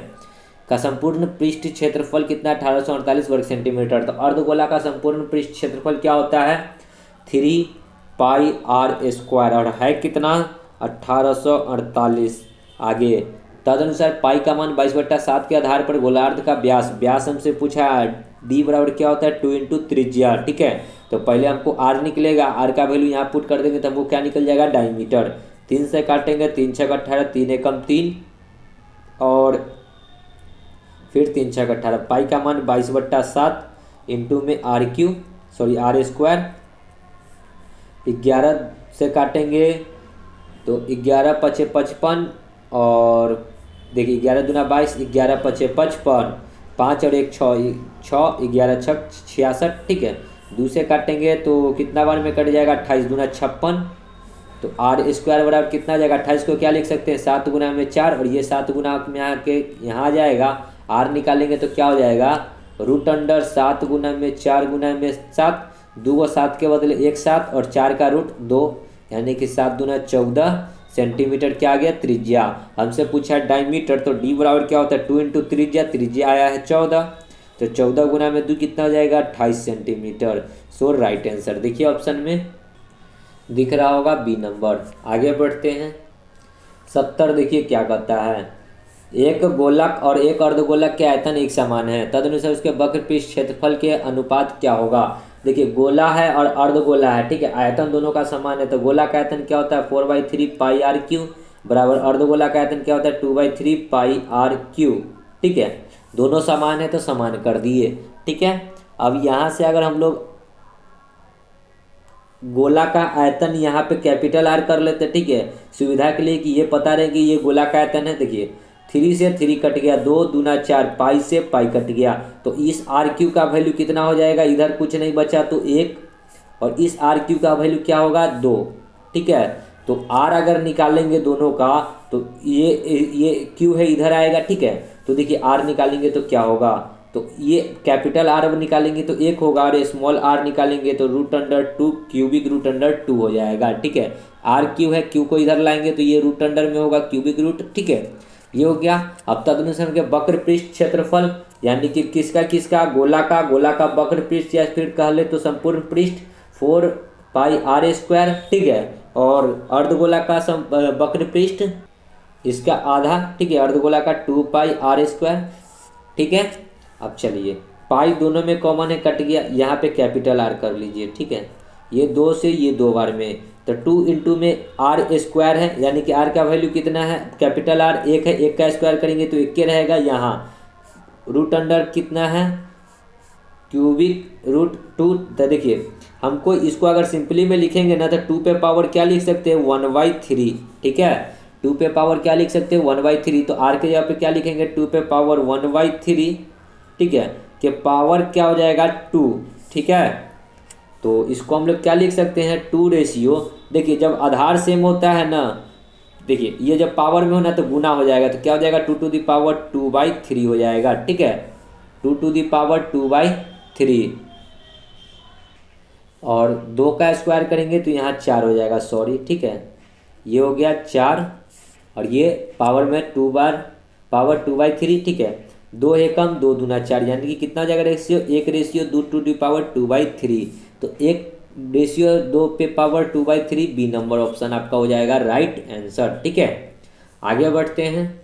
A: का संपूर्ण पृष्ठ क्षेत्रफल कितना? 1848 वर्ग सेंटीमीटर। तो अर्धगोला का संपूर्ण पृष्ठ क्षेत्रफल क्या होता है? 3πr², और है कितना? 1848। आगे तदनुसार पाई का मान 22/7 के आधार पर गोलार्ध का व्यास हमसे पूछा है। डी बराबर क्या होता है? 2 × त्रिज्या, ठीक है। तो पहले हमको आर निकलेगा, आर का वैल्यू यहाँ पुट कर देंगे तो हमको क्या निकल जाएगा? डायमीटर। 3 से काटेंगे, 3 6 18, 3 एकम 3 और फिर 3 6 18। पाई का मान 22/7 इंटू में r³ सॉरी r²। 11 से काटेंगे तो 11 5 55 और देखिए 11 दूना 22, 11 5 55, 5 और 1 6, 6 11 6 66, ठीक है। 2 से काटेंगे तो कितना बार में कट जाएगा? 28 दूना 56। तो r² बराबर कितना आ जाएगा? 28 को क्या लिख सकते हैं? 7 गुना में 4, और ये 7 गुना में आके यहाँ आ जाएगा। r निकालेंगे तो क्या हो जाएगा? √7 गुना में 4 गुना में 7, 2 को 7 के बदले 1 7 और 4 का रूट 2, यानी कि 7 दूना 14 सेंटीमीटर क्या आ गया? त्रिज्या। हमसे पूछा डायमीटर, तो डी बराबर क्या होता है? 2 × त्रिज्या, त्रिज्या आया है 14, तो 14 गुना में 2 कितना हो जाएगा? 28 सेंटीमीटर। सो राइट आंसर देखिए ऑप्शन में दिख रहा होगा, बी नंबर। आगे बढ़ते हैं। 70 देखिए क्या कहता है, एक गोलक और एक अर्धगोलक के आयतन एक समान है, तदनुसार उसके वक्र पृष्ठ क्षेत्रफल के अनुपात क्या होगा? देखिए गोला है और अर्धगोला है, ठीक है, आयतन दोनों का समान है। तो गोला का आयतन क्या होता है? 4/3πr³ बराबर अर्धगोला का आयतन क्या होता है? 2/3πr³, ठीक है। दोनों समान है तो समान कर दिए, ठीक है। अब यहाँ से अगर हम लोग गोला का आयतन यहाँ पे कैपिटल आर कर लेते, ठीक है, सुविधा के लिए कि ये पता रहे कि ये गोला का आयतन है। देखिए 3 से 3 कट गया, 2 दूना 4, पाई से पाई कट गया, तो इस r³ का वैल्यू कितना हो जाएगा? इधर कुछ नहीं बचा तो 1, और इस r³ का वैल्यू क्या होगा? 2, ठीक है। तो r अगर निकालेंगे दोनों का तो ये q है इधर आएगा, ठीक है। तो देखिए r निकालेंगे तो क्या होगा? तो ये कैपिटल R निकालेंगे तो 1 होगा, और स्मॉल r निकालेंगे तो √2 क्यूबिक √2 हो जाएगा, ठीक है। r³ है, q को इधर लाएंगे तो ये √अंडर में होगा क्यूबिक रूट, ठीक है। ये हो गया। अब तदनुसार के वक्र पृष्ठ क्षेत्रफल, यानी कि किसका? गोला का वक्र पृष्ठ, या फिर कह ले तो संपूर्ण पृष्ठ 4πr², ठीक है। और अर्धगोला का वक्र पृष्ठ इसका आधा, ठीक है, अर्धगोला का 2πr², ठीक है। अब चलिए पाई दोनों में कॉमन है, कट गया, यहाँ पे कैपिटल R कर लीजिए, ठीक है। ये 2 से ये 2 बार में, तो 2 इंटू में r² है, यानी कि r का वैल्यू कितना है? कैपिटल R 1 है, 1 का स्क्वायर करेंगे तो 1 के रहेगा। यहाँ √अंडर कितना है? क्यूबिक √2। तो देखिए हमको इसको अगर सिंपली में लिखेंगे ना तो 2 पे पावर क्या लिख सकते हैं? 1/3, ठीक है। 2 पे पावर क्या लिख सकते हैं? 1/3। तो r के जगह पे क्या लिखेंगे? 2 पे पावर 1/3, ठीक है, के पावर क्या हो जाएगा? 2, ठीक है। तो इसको हम लोग क्या लिख सकते हैं? 2 रेशियो। देखिए जब आधार सेम होता है ना, देखिए ये जब पावर में होना तो गुना हो जाएगा, तो क्या हो जाएगा? 2⁻2/3 हो जाएगा, ठीक है, 2⁻2/3। और 2 का स्क्वायर करेंगे तो यहाँ 4 हो जाएगा, सॉरी, ठीक है। ये हो गया 4, और ये पावर में 2 बार पावर 2/3, ठीक है। 2 एकम 2 दूना 4, यानी कि कितना हो जाएगा रेशियो? 1 रेशियो 2⁻2/3। तो 1 रेशियो 2 पे पावर 2/3, बी नंबर ऑप्शन आपका हो जाएगा राइट आंसर, ठीक है। आगे बढ़ते हैं।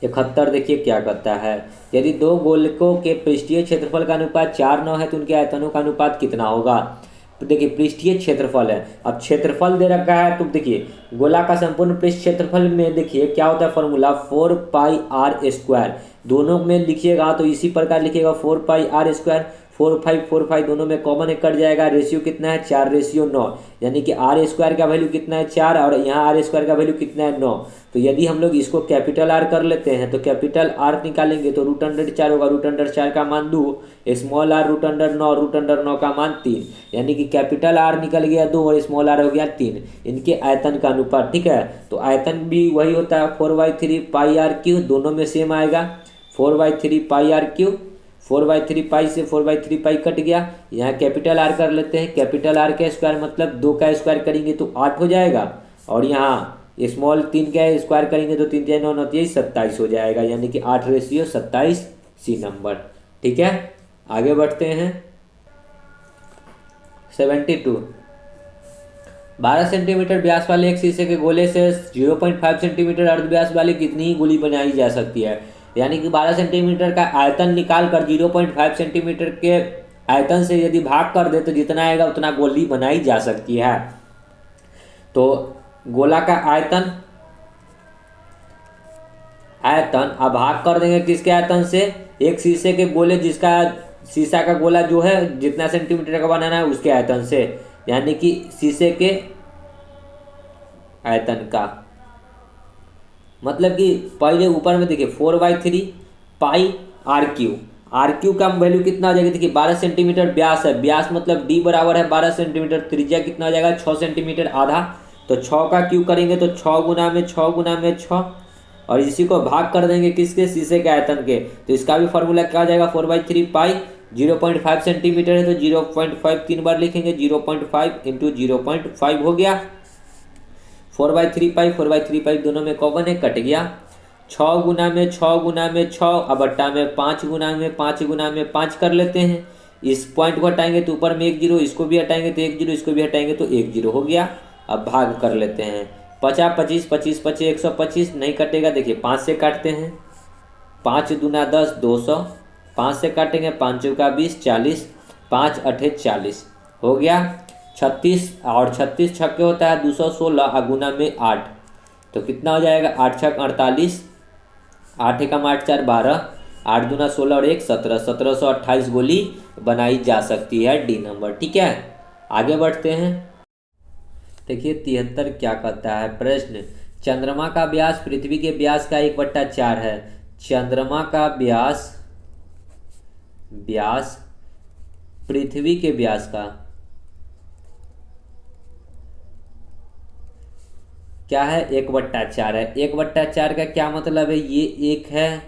A: 71 देखिए क्या कहता है, यदि 2 गोलकों के पृष्ठीय क्षेत्रफल का अनुपात 4:9 है तो उनके आयतनों का अनुपात कितना होगा? तो देखिए पृष्ठीय क्षेत्रफल है, अब क्षेत्रफल दे रखा है, तो देखिए गोला का संपूर्ण पृष्ठ क्षेत्रफल में देखिए क्या होता है फॉर्मूला? 4πr²। दोनों में लिखिएगा तो इसी प्रकार लिखिएगा 4πr²। 4 5 दोनों में कॉमन कट जाएगा। रेशियो कितना है 4:9, यानी कि आर स्क्वायर का वैल्यू कितना है 4 और यहाँ आर स्क्वायर का वैल्यू कितना है 9। तो यदि हम लोग इसको कैपिटल आर कर लेते हैं तो कैपिटल आर निकालेंगे तो √4 होगा। √4 का मान 2, स्मॉल आर √9 का मान 3, यानी कि कैपिटल आर निकल गया 2 और स्मॉल आर हो गया 3। इनके आयतन का अनुपात, ठीक है। तो आयतन भी वही होता है 4/3 पाई आर क्यू, दोनों में सेम आएगा 4/3 पाई आर क्यू। 4/3 पाई से 4/3 पाई कट गया। यहाँ कैपिटल आर कर लेते हैं, कैपिटल आर का स्क्वायर मतलब 2 का स्क्वायर करेंगे तो 8 हो जाएगा, और यहाँ स्मॉल 3 का स्क्वायर करेंगे तो 3 3 9 9 27 हो जाएगा, यानी कि 8:27 सी नंबर, ठीक है। आगे बढ़ते हैं 72। 12 सेंटीमीटर व्यास वाले एक शीशे के गोले से 0.5 सेंटीमीटर अर्ध व्यास वाली कितनी ही गोली बनाई जा सकती है। यानी कि 12 सेंटीमीटर का आयतन निकाल कर 0.5 सेंटीमीटर के आयतन से यदि भाग कर दे तो जितना आएगा उतना गोली बनाई जा सकती है। तो गोला का आयतन अब भाग कर देंगे किसके आयतन से, एक शीशे के गोले जिसका शीशा का गोला जो है जितना सेंटीमीटर का बनाना है उसके आयतन से, यानी कि शीशे के आयतन का। मतलब कि पहले ऊपर में देखिए 4/3 पाई आर क्यू का वैल्यू कितना हो जाएगा। देखिए 12 सेंटीमीटर व्यास है, व्यास मतलब डी बराबर है 12 सेंटीमीटर, त्रिज्या कितना हो जाएगा 6 सेंटीमीटर आधा। तो 6 का क्यू करेंगे तो 6 गुना में 6 गुना में 6, और इसी को भाग कर देंगे किसके, शीशे के आयतन के। तो इसका भी फॉर्मूला क्या हो जाएगा 4/3 पाई, 0.5 सेंटीमीटर है तो 0.5 3 बार लिखेंगे, 0.5 इंटू 0.5 हो गया। 4/3 पाई दोनों में कॉमन है कट गया। 6 गुना में 6 गुना में 6 अब बट्टा में 5 गुना में 5 गुना में 5 कर लेते हैं। इस पॉइंट को हटाएंगे तो ऊपर में 1 0, इसको भी हटाएंगे तो 1 0, इसको भी हटाएंगे तो 1 0 हो गया। अब भाग कर लेते हैं 50 25 25 25 125 नहीं कटेगा। देखिए 5 से काटते हैं, 5 दूना 10 200, 5 से काटेंगे 5 का 20 40, 5 8 40 हो गया। 36 और 36 छक्के होता है 216 और गुना में 8, तो कितना हो जाएगा 8 छक 48, 8 एकम 8 4 12, 8 दूना 16 और 1 17, 1728 गोली बनाई जा सकती है, डी नंबर, ठीक है। आगे बढ़ते हैं। देखिए 73 क्या कहता है प्रश्न, चंद्रमा का व्यास पृथ्वी के व्यास का 1/4 है। चंद्रमा का व्यास पृथ्वी के व्यास का क्या है 1/4 है। 1/4 का क्या मतलब है, ये 1 है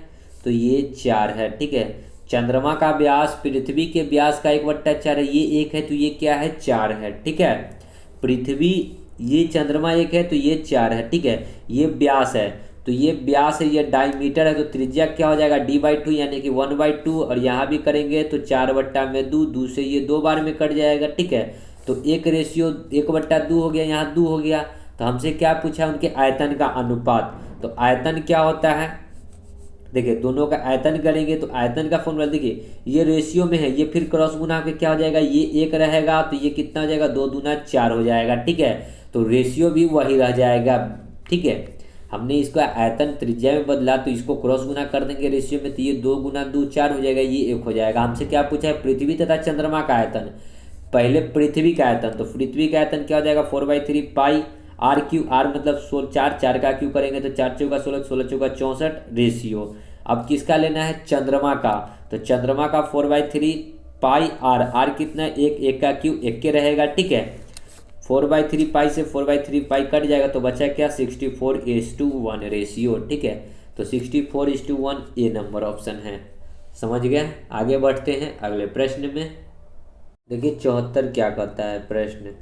A: तो ये 4 है, ठीक है। चंद्रमा का व्यास पृथ्वी के व्यास का 1/4 है, ये 1 है तो ये क्या है 4 है, ठीक है। पृथ्वी ये चंद्रमा 1 है तो ये 4 है, ठीक है। ये व्यास है तो ये व्यास है, ये डायमीटर है तो त्रिज्या क्या हो जाएगा d/2 यानी कि 1/2, और यहाँ भी करेंगे तो 4/2, 2 से ये 2 बार में कट जाएगा, ठीक है। तो 1:2 हो गया, यहाँ 2 हो गया। तो हमसे क्या पूछा, उनके आयतन का अनुपात। तो आयतन क्या होता है, देखिए दोनों का आयतन करेंगे तो आयतन का फॉर्मूला देखिए ये रेशियो में है, ये फिर क्रॉस गुना के क्या हो जाएगा, ये 1 रहेगा तो ये कितना हो जाएगा 2 दूना 4 हो जाएगा, ठीक है। तो रेशियो भी वही रह जाएगा, ठीक है। हमने इसका आयतन त्रिज्या में बदला तो इसको क्रॉस गुना कर देंगे रेशियो में, तो ये 2 गुना 2 4 हो जाएगा, ये 1 हो जाएगा। हमसे क्या पूछा है, पृथ्वी तथा चंद्रमा का आयतन। पहले पृथ्वी का आयतन, तो पृथ्वी का आयतन क्या हो जाएगा 4/3 पाई आर क्यू, आर मतलब 4, 4 का क्यू करेंगे तो 4 चौका 16, 16 चौका 64 रेशियो। अब किसका लेना है, चंद्रमा का। तो चंद्रमा का 4/3 पाई आर, आर कितना है 1, 1 का क्यू 1 के रहेगा, ठीक है। 4/3 पाई से 4/3 पाई कट जाएगा तो बचा क्या 64:1 रेशियो, ठीक है। तो 64:1 ए नंबर ऑप्शन है, समझ गए। आगे बढ़ते हैं अगले प्रश्न में। देखिए 74 क्या कहता है प्रश्न,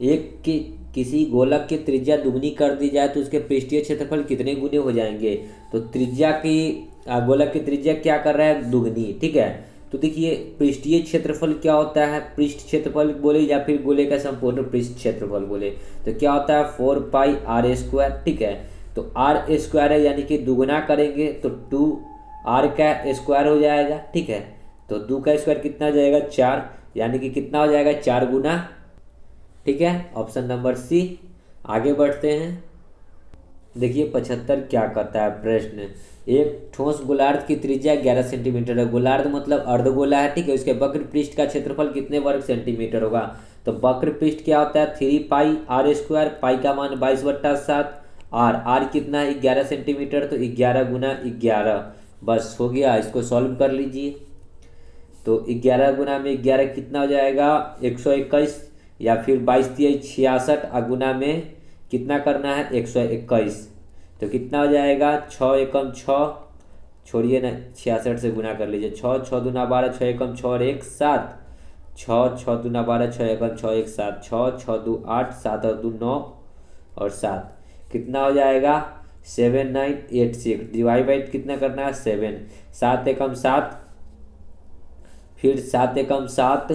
A: एक की किसी गोलक की त्रिज्या दुगनी कर दी जाए तो उसके पृष्ठीय क्षेत्रफल कितने गुने हो जाएंगे। तो त्रिज्या की गोलक की त्रिज्या क्या कर रहा है दुगनी, ठीक है। तो देखिए पृष्ठीय क्षेत्रफल क्या होता है, पृष्ठ क्षेत्रफल बोले या फिर गोले का संपूर्ण पृष्ठ क्षेत्रफल बोले तो क्या होता है 4 पाई आर स्क्वायर, ठीक है। तो आर स्क्वायर है यानी कि दुगना करेंगे तो 2 आर का स्क्वायर हो जाएगा, ठीक है। तो 2 का स्क्वायर कितना हो जाएगा 4, यानी कि कितना हो जाएगा 4 गुना, ठीक है। Option number C. आगे बढ़ते हैं देखिए 75 क्या कहता है प्रश्न। एक ठोस गोलार्ध की त्रिज्या 11 सेंटीमीटर है। गोलार्ध मतलब अर्धगोला है, ठीक है। उसके वक्र पृष्ठ का क्षेत्रफल कितने वर्ग सेंटीमीटर होगा? तो वक्र पृष्ठ क्या होता है? 3 पाई r²। पाई का मान 22/7। आर कितना है? 11 सेंटीमीटर। तो 11 गुना 11, बस हो गया। इसको सॉल्व कर लीजिए। तो 11 गुना में 11 कितना हो जाएगा? 121, या फिर 22×3 = 66। गुना में कितना करना है? 121। तो कितना हो जाएगा? 6 एकम 6, छोड़िए ना, 66 से गुना कर लीजिए। 6 6 दूना 12, 6 एकम 6 और 1 7। 6 6 दूना 12, 6 एकम 6 1 7। 6 6 2 8, 7 और 2 9 और 7 कितना हो जाएगा? 7986। डिवाइड बाई कितना करना है? 7। 7 एकम 7, फिर 7 एकम 7,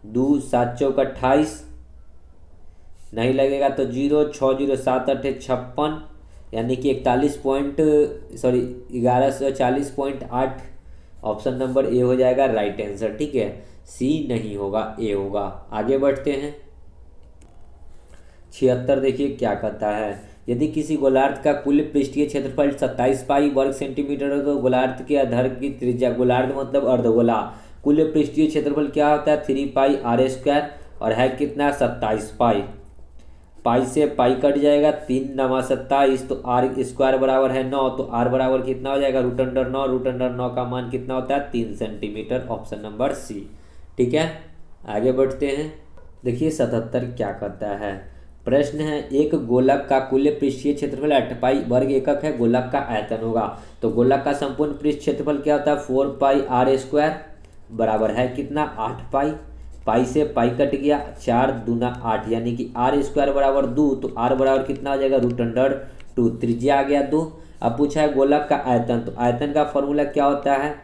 A: 2 7 चौक 28, नहीं लगेगा तो 0। 6 0 7 8 56, यानी कि 1140.8। ऑप्शन नंबर ए हो जाएगा राइट आंसर, ठीक है। सी नहीं होगा, ए होगा। आगे बढ़ते हैं। 76 देखिए क्या कहता है। यदि किसी गोलार्ध का कुल पृष्ठीय क्षेत्रफल 27 पाई वर्ग सेंटीमीटर है तो गोलार्ध के आधार की त्रिज्या, गोलार्ध मतलब अर्धगोला, कुल पृष्ठीय क्षेत्रफल क्या होता है? 3 पाई r², और है कितना? 27 पाई। पाई से पाई कट जाएगा, 3 9 27, तो r² बराबर है 9। तो r बराबर कितना हो जाएगा? √9। √9 का मान कितना होता है? 3 सेंटीमीटर। ऑप्शन नंबर सी, ठीक है। आगे बढ़ते हैं। देखिए 77 क्या कहता है। प्रश्न है, एक गोलक का कुल पृष्ठीय क्षेत्रफल 8 पाई वर्ग एकक है। गोलक का आयतन होगा। तो गोलक का संपूर्ण पृष्ठ क्षेत्रफल क्या होता है? 4 पाई r² बराबर है कितना? 8 पाई। पाई से पाई कट गया, 4 दूना 8, यानी कि r² बराबर 2। तो r बराबर कितना हो जाएगा? √2। त्रिज्या आ गया 2। अब पूछा है गोलक का आयतन, तो आयतन का फॉर्मूला क्या होता है?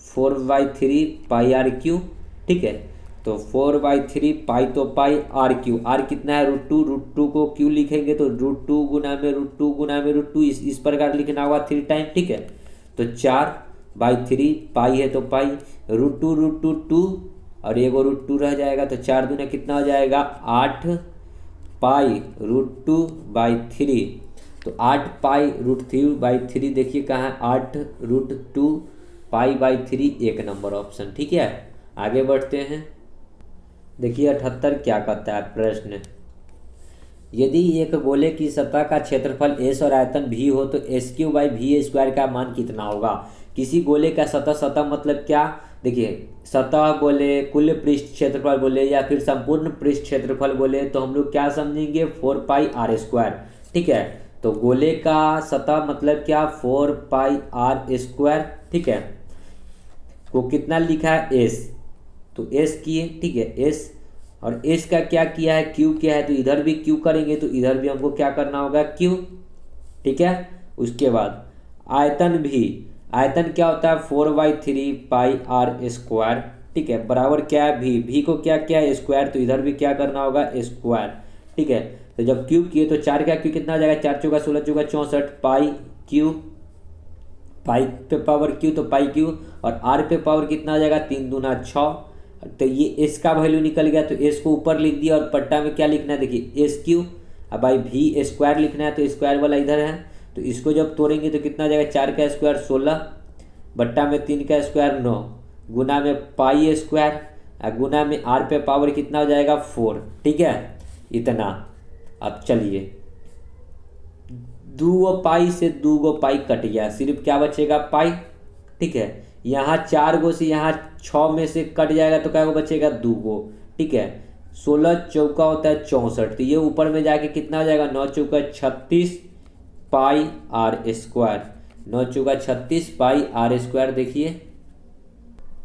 A: 4/3 पाई r³, ठीक है। तो 4/3 पाई तो पाई r³, r कितना है? √2। √2 को क्यों लिखेंगे? तो √2 गुना में √2 गुना में √2, इस प्रकार लिखना होगा 3 टाइम, ठीक है। तो 4/3 पाई है तो पाई, √2 √2 2, और एगो √2 रह जाएगा। तो 4 दूना कितना हो जाएगा? 8 पाई √2/3। तो 8 पाई √3/3 देखिए कहाँ है? 8 √2 पाई/3, 1 नंबर ऑप्शन, ठीक है। आगे बढ़ते हैं। देखिए 78 क्या कहता है प्रश्न। यदि एक गोले की सतह का क्षेत्रफल s और आयतन v हो तो SQ/v² का मान कितना होगा? किसी गोले का सतह मतलब क्या? देखिए सतह बोले, कुल पृष्ठ क्षेत्रफल बोले, या फिर संपूर्ण पृष्ठ क्षेत्रफल बोले, तो हम लोग क्या समझेंगे? 4 पाई r², ठीक है। तो गोले का सतह मतलब क्या? 4 पाई r², ठीक है। को कितना लिखा है? s, तो s किए, ठीक है। s और s का क्या किया है? q किया है। तो इधर भी q करेंगे, तो इधर भी हमको क्या करना होगा? q, ठीक है। उसके बाद आयतन भी, आयतन क्या होता है? 4/3 पाई r², ठीक है। बराबर क्या है? v को क्या क्या है? स्क्वायर, तो इधर भी क्या करना होगा? स्क्वायर, ठीक है। तो जब क्यूब किए तो 4 का क्यू कितना हो जाएगा? 4 चौका 16 चौका 64 पाई क्यू, पाई पे पावर क्यू तो पाई क्यू, और आर पे पावर कितना हो जाएगा? 3 दूना 6। तो ये एस का वैल्यू निकल गया, तो एस को ऊपर लिख दिया, और पट्टा में क्या लिखना है? देखिए SQ, अब भाई v² लिखना है, तो स्क्वायर वाला इधर है। तो इसको जब तोड़ेंगे तो कितना हो जाएगा? 4 का स्क्वायर 16, बट्टा में 3 का स्क्वायर 9, गुना में पाई², गुना में आर पे पावर कितना हो जाएगा? 4, ठीक है। इतना। अब चलिए 2 पाई से 2 पाई कट गया, सिर्फ क्या बचेगा? पाई, ठीक है। यहाँ 4 से यहाँ 6 में से कट जाएगा, तो क्या बचेगा? 2, ठीक है। 16 चौका होता है 64, तो ये ऊपर में जाके कितना हो जाएगा? 9 चौका 36 पाई r²। 9 चौका 36 पाई r², देखिए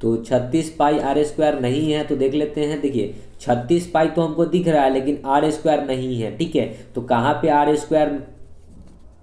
A: तो 36 पाई r² नहीं है, तो देख लेते हैं। देखिए 36 पाई तो हमको दिख रहा है, लेकिन r² नहीं है, ठीक है। तो कहाँ पे r²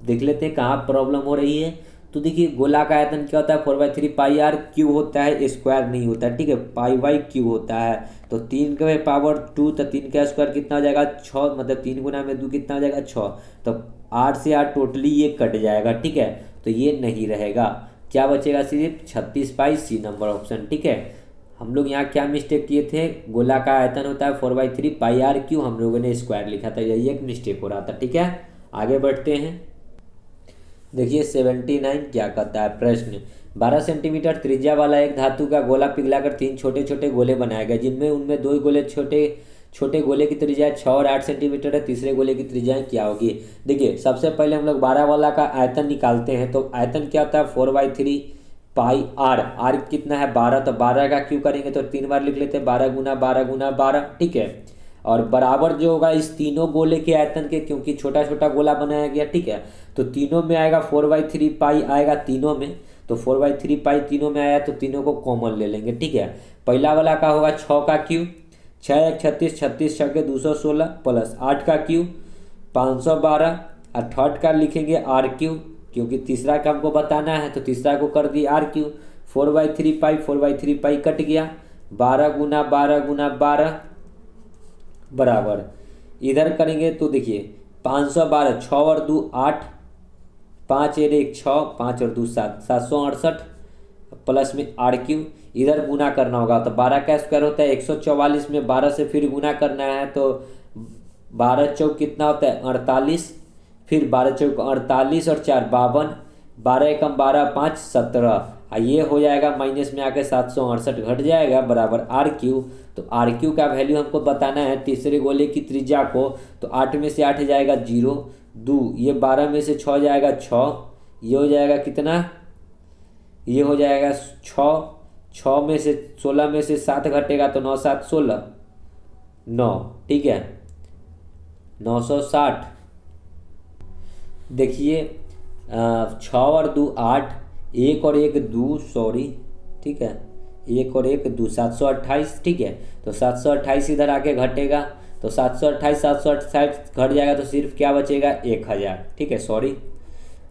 A: देख लेते हैं, कहाँ प्रॉब्लम हो रही है। तो देखिए गोला का आयतन क्या होता है? 4/3 पाई r³ होता है, स्क्वायर नहीं होता है, ठीक है। पाई/क्यू होता है। तो 3 के पावर 2, तो 3 का स्क्वायर कितना हो जाएगा? 6, मतलब 3 गुना में 2 कितना हो जाएगा? 6। तो 8 से 8 टोटली ये कट जाएगा, ठीक है। तो ये नहीं रहेगा, क्या बचेगा? सिर्फ 36 पाई, सी नंबर ऑप्शन, ठीक है। हम लोग यहाँ क्या मिस्टेक किए थे? गोला का आयतन होता है 4/3 पाई r³, हम लोगों ने स्क्वायर लिखा था, यही एक मिस्टेक हो रहा था, ठीक है। आगे बढ़ते हैं। देखिए 79 क्या कहता है प्रश्न। 12 सेंटीमीटर त्रिज्या वाला एक धातु का गोला पिघलाकर 3 छोटे छोटे गोले बनाया गया, जिनमें उनमें 2 गोले छोटे छोटे गोले की त्रिज्या 6 और 8 सेंटीमीटर है। तीसरे गोले की त्रिज्या क्या होगी? देखिए सबसे पहले हम लोग 12 वाला का आयतन निकालते हैं। तो आयतन क्या होता है? 4/3 पाई आर। आर कितना है? 12। तो 12 का क्यों करेंगे तो 3 बार लिख लेते हैं, 12 गुना 12 गुना 12। ठीक है, और बराबर जो होगा इस तीनों गोले के आयतन के, क्योंकि छोटा छोटा गोला बनाया गया। ठीक है, तो तीनों में आएगा 4/3 पाई आएगा तीनों में। तो 4/3 पाई तीनों में आया तो तीनों को कॉमन ले लेंगे। ठीक है, पहला वाला का होगा 6 का क्यूब, 6 1 36, 36 6 के 216 प्लस 8 का क्यूब 512। और थर्ड का लिखेंगे आर क्यूब, क्योंकि तीसरा का हमको बताना है तो तीसरा को कर दिए आर क्यूब। 4/3 पाई कट गया, 12 गुना 12 गुना 12 बराबर। इधर करेंगे तो देखिए 512, 6 और 2 8, 5 और 1 6, 5 और 2 7, 768 प्लस में आर क्यूब। इधर गुना करना होगा तो 12 का स्क्वायर होता है 144 में 12 से फिर गुना करना है तो 12 चौक कितना होता है 48, फिर 12 चौक 48 और 4 52, 12 एकम 12 5 17। ये हो जाएगा माइनस में आके 768 घट जाएगा बराबर आर क्यू। तो आर क्यू का वैल्यू हमको बताना है तीसरे गोले की त्रिज्या को। तो 8 में से 8 जाएगा 0 2, ये 12 में से 6 जाएगा 6, ये हो जाएगा कितना? ये हो जाएगा 6, 6 में से 16 में से 7 घटेगा तो 9 7 16 9। ठीक है, 960। देखिए 6 और 2 8, 1 और 1 2 सॉरी। ठीक है, 1 और 1 2 728। ठीक है, तो 728 इधर आके घटेगा तो 728 728 घट जाएगा तो सिर्फ क्या बचेगा 1000। ठीक है, सॉरी।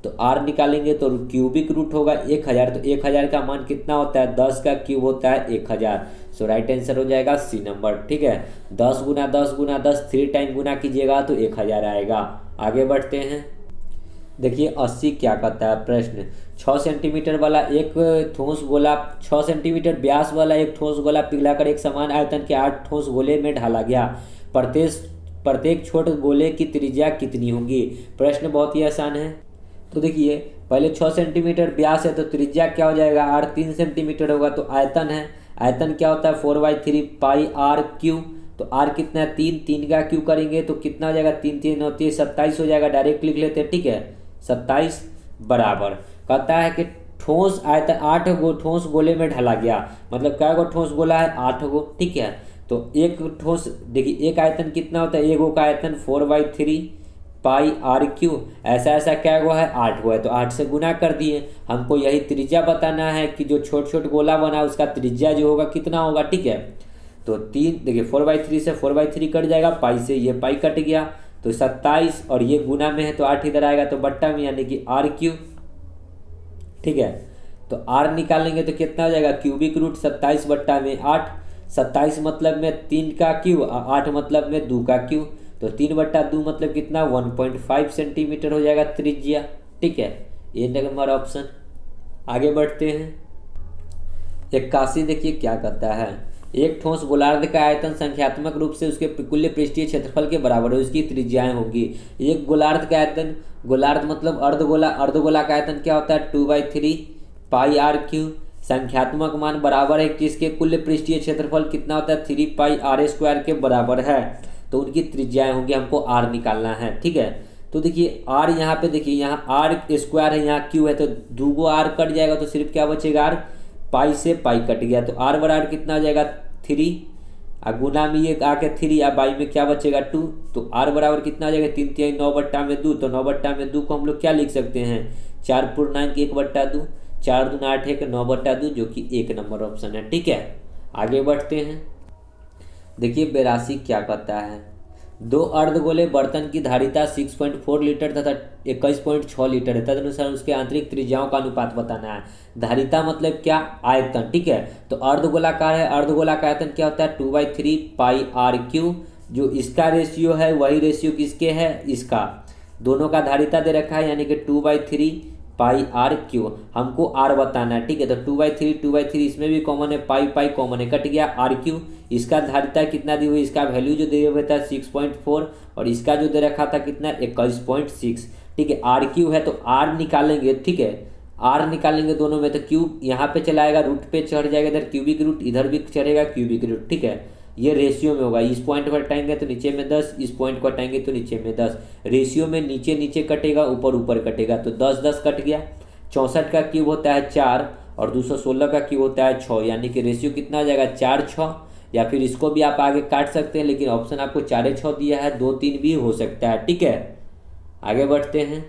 A: तो आर निकालेंगे तो क्यूबिक रूट होगा 1000। तो 1000 का मान कितना होता है? 10 का क्यूब होता है 1000। सो राइट आंसर हो जाएगा सी नंबर। ठीक है, 10 गुना 10 गुना 10 3 टाइम गुना कीजिएगा तो 1000 आएगा। आगे बढ़ते हैं। देखिए 80 क्या कहता है प्रश्न। 6 सेंटीमीटर वाला एक ठोस गोला, 6 सेंटीमीटर व्यास वाला एक ठोस गोला पिघलाकर एक समान आयतन के 8 ठोस गोले में ढाला गया। प्रत्येक छोटे गोले की त्रिज्या कितनी होगी? प्रश्न बहुत ही आसान है। तो देखिए पहले 6 सेंटीमीटर व्यास है तो त्रिज्या क्या हो जाएगा? आर 3 सेंटीमीटर होगा। तो आयतन है, आयतन क्या होता है? 4/3 पाई आर क्यू। तो आर कितना है? 3, 3 का क्यू करेंगे तो कितना हो जाएगा? 3 3 होती है 27 हो जाएगा। डायरेक्ट लिख लेते हैं। ठीक है, 27 बराबर। कहता है कि ठोस आयतन 8 गो ठोस गोले में ढला गया। मतलब क्या गो ठोस गोला है? 8 गो। ठीक है, तो एक ठोस देखिए एक आयतन कितना होता है? एक गो का आयतन 4/3 पाई आर क्यू। ऐसा ऐसा क्या गो है? 8 गो है। तो 8 से गुना कर दिए। हमको यही त्रिज्या बताना है कि जो छोट छोट गोला बना उसका त्रिज्या जो होगा कितना होगा। ठीक है, तो 3 देखिए 4/3 से 4/3 कट जाएगा, पाई से ये पाई कट गया तो 27 और ये गुना में है तो 8 इधर आएगा तो बट्टा में यानी कि आर क्यू। ठीक है, तो आर निकालेंगे तो कितना हो जाएगा? क्यूबिक रूट 27 बट्टा में 8। 27 मतलब में 3 का क्यू, 8 मतलब में 2 का क्यू। तो 3 बट्टा 2 मतलब कितना? 1.5 सेंटीमीटर हो जाएगा त्रिज्या। ठीक है, ये नंबर ऑप्शन। आगे बढ़ते हैं। 81 देखिए क्या कहता है। एक ठोस गोलार्ध का आयतन संख्यात्मक रूप से उसके कुल पृष्ठीय क्षेत्रफल के बराबर है, उसकी त्रिज्याएं होंगी। एक गोलार्ध का आयतन, गोलार्ध मतलब अर्धगोला, अर्धगोला का आयतन क्या होता है? 2/3 पाई आर क्यू। संख्यात्मक मान बराबर है जिसके कुल पृष्ठीय क्षेत्रफल कितना होता है? 3 पाई आर स्क्वायर के बराबर है। तो उनकी त्रिज्याएं होंगी, हमको आर निकालना है। ठीक है, तो देखिए आर यहाँ पे देखिए यहाँ आर स्क्वायर है, यहाँ क्यू है तो 2 गो आर कट जाएगा तो सिर्फ क्या बचेगा? आर। पाई से पाई कट गया तो आर बराबर कितना हो जाएगा? 3। गुना में ये आके 3 या बाई में क्या बचेगा? 2। तो आर बराबर कितना हो जाएगा? 3 3 9 बट्टा में 2। तो 9 बट्टा में 2 को हम लोग क्या लिख सकते हैं? 4 पूर्णांक 1 बट्टा 2, 4 दूना 8 1 9 बट्टा 2 जो कि 1 नंबर ऑप्शन है। ठीक है, आगे बढ़ते हैं। देखिए 82 क्या कहता है। 2 अर्धगोले बर्तन की धारिता 6.4 लीटर तथा 21.6 लीटर है। तदनुसार उसके आंतरिक त्रिज्याओं का अनुपात बताना है। धारिता मतलब क्या? आयतन। ठीक है, तो अर्धगोलाकार है, अर्धगोला का आयतन क्या होता है? 2/3 पाई आर क्यू। जो इसका रेशियो है वही रेशियो किसके है? इसका। दोनों का धारिता दे रखा है यानी कि 2/3 पाई आर क्यू, हमको आर बताना है, ठीक है। तो 2/3 इसमें भी कॉमन है, पाई पाई कॉमन है, कट गया आर क्यू। इसका धारिता कितना दी हुई, इसका वैल्यू जो दे हुआ था 6.4 और इसका जो दे रखा था कितना 21.6, ठीक है। आर क्यू है तो आर निकालेंगे, ठीक है, आर निकालेंगे दोनों में, तो क्यूब यहाँ पे चलाएगा, रूट पे चढ़ जाएगा, इधर क्यूबिक रूट, इधर भी चढ़ेगा क्यूबिक रूट, ठीक है। ये रेशियो में होगा, इस पॉइंट को हटाएंगे तो नीचे में 10, इस पॉइंट को हटाएंगे तो नीचे में 10, रेशियो में नीचे नीचे कटेगा, ऊपर ऊपर कटेगा, तो 10 10 कट गया। 64 का क्यूब होता है 4 और 216 का क्यूब होता है 6, यानी कि रेशियो कितना हो जाएगा 4 6, या फिर इसको भी आप आगे काट सकते हैं, लेकिन ऑप्शन आपको 4 6 दिया है, 2 3 भी हो सकता है, ठीक है। आगे बढ़ते हैं।